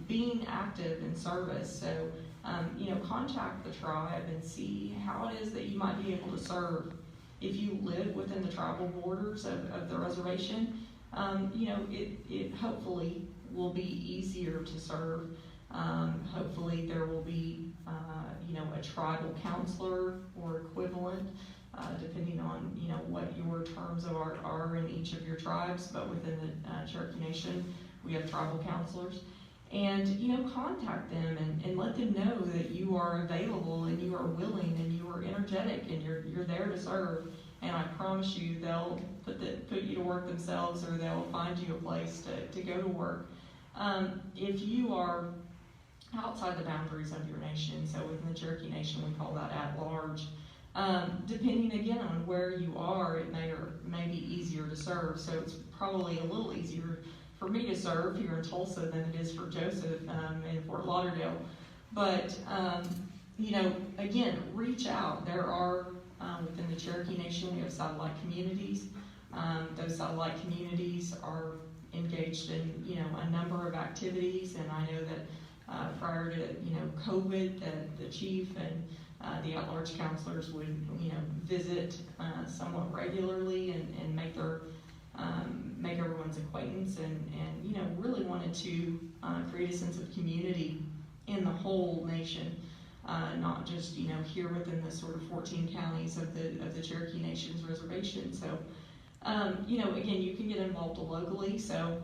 being active in service. So contact the tribe and see how it is that you might be able to serve. If you live within the tribal borders of the reservation, it hopefully will be easier to serve. Hopefully there will be, a tribal counselor or equivalent depending on, you know, what your terms are in each of your tribes, but within the Cherokee Nation, we have tribal counselors. And, you know, contact them and let them know that you are available and you are willing and you are energetic and you're there to serve. And I promise you, they'll put you to work themselves, or they'll find you a place to go to work. If you are outside the boundaries of your nation, so within the Cherokee Nation, we call that at large. Depending again on where you are, it may be easier to serve. So it's probably a little easier for me to serve here in Tulsa than it is for Joseph in Fort Lauderdale. But you know, again, reach out. There are within the Cherokee Nation, we have satellite communities. Those satellite communities are engaged in, you know, a number of activities, and I know that prior to, you know, COVID, the chief and the at-large counselors would, you know, visit somewhat regularly and make everyone's acquaintance, and you know, really wanted to create a sense of community in the whole nation, not just, you know, here within the sort of 14 counties of the Cherokee Nation's reservation. So, you know, again, you can get involved locally. So,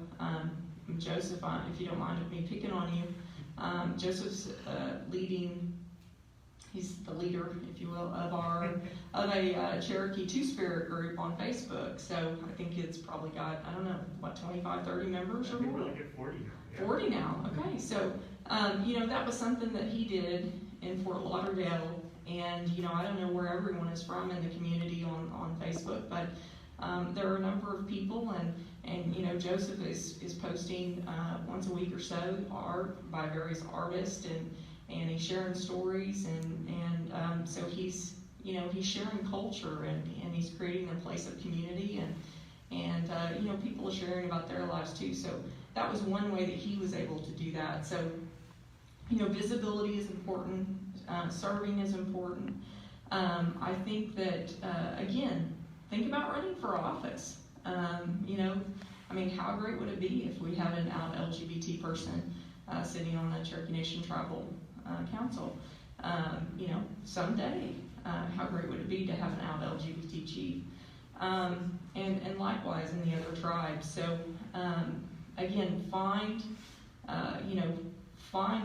Joseph, if you don't mind me picking on you, Joseph's leading. He's the leader, if you will, of a Cherokee Two-Spirit group on Facebook. So I think it's probably got, I don't know, what, 25, 30 members or more? I think 40 now. Yeah. 40 now, okay. So, you know, that was something that he did in Fort Lauderdale. And, you know, I don't know where everyone is from in the community on Facebook, but there are a number of people, and you know, Joseph is posting once a week or so art by various artists, and he's sharing stories, and so he's, you know, he's sharing culture, and he's creating a place of community, and you know, people are sharing about their lives too. So that was one way that he was able to do that. So, you know, visibility is important, serving is important. I think that again, think about running for office. You know, I mean, how great would it be if we had an out LGBT person sitting on the Cherokee Nation Tribal Council? You know, someday, how great would it be to have an out LGBT chief? And likewise in the other tribes. So again, find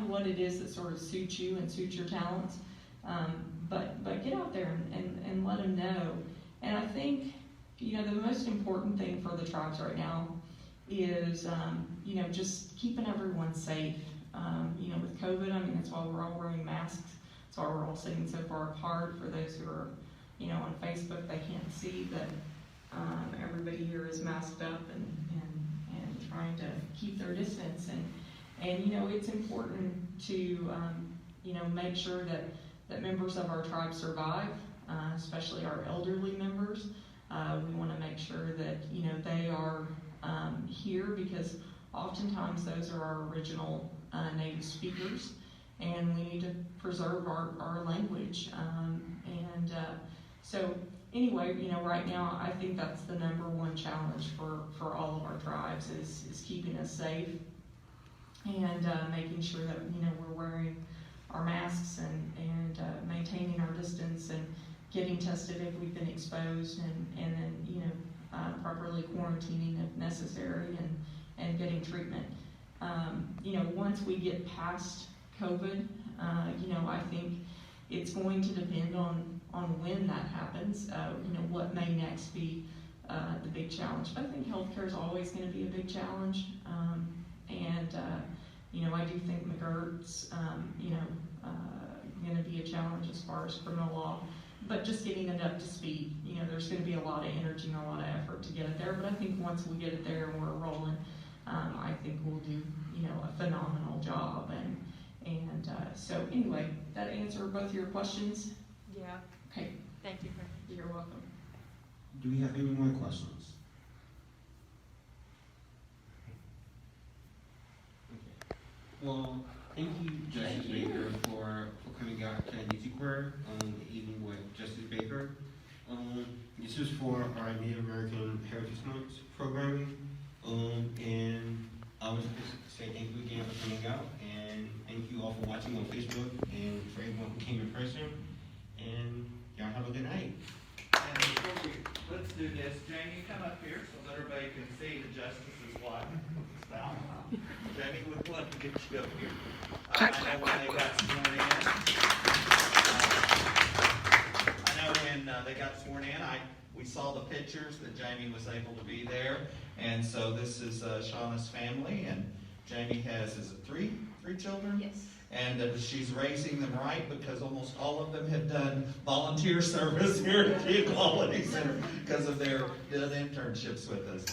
what it is that sort of suits you and suits your talents. But get out there and let them know. And I think, you know, the most important thing for the tribes right now is, you know, just keeping everyone safe. You know, with COVID, I mean, that's why we're all wearing masks. That's why we're all sitting so far apart. For those who are, you know, on Facebook, they can't see that everybody here is masked up and trying to keep their distance. And you know, it's important to, you know, make sure that members of our tribe survive, especially our elderly members. We want to make sure that, you know, they are here, because oftentimes those are our original native speakers, and we need to preserve our language. So anyway, you know, right now I think that's the number one challenge for all of our tribes is keeping us safe, and making sure that, you know, we're wearing our masks and maintaining our distance, and getting tested if we've been exposed, and then, you know, properly quarantining if necessary, and getting treatment. You know, once we get past COVID, you know, I think it's going to depend on when that happens. You know, what may next be the big challenge. But I think healthcare is always going to be a big challenge. You know, I do think McGirt's, you know, going to be a challenge as far as criminal law. But just getting it up to speed, you know, there's going to be a lot of energy and a lot of effort to get it there. But I think once we get it there and we're rolling, I think we'll do, you know, a phenomenal job. And so anyway, that answered both your questions? Yeah. Okay. Thank you. You're welcome. Do we have any more questions? Okay. Well, thank you, Justice Baker, for coming out to IndigiQueer the evening with Justice Baker. This is for our Native American Heritage Month programming. And I was just say thank you again for coming out, and thank you all for watching on Facebook, and for everyone who came in person. And y'all have a good night. And let's do this. Jamie, come up here so that everybody can see the justice's wife. Now, Jamie, we'd love to get you up here. I know when they got sworn in. They got sworn in, we saw the pictures that Jamie was able to be there. And so this is Shawna's family, and Jamie has, is it three children? Yes. And she's raising them right because almost all of them have done volunteer service here at the Equality Center because of their internships with us.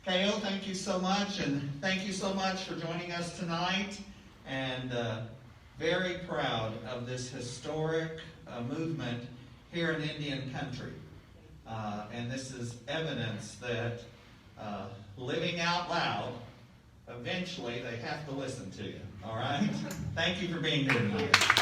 Kao, thank you so much, and thank you so much for joining us tonight. And very proud of this historic movement here in Indian country. And this is evidence that living out loud, eventually they have to listen to you. All right? Thank you for being here tonight.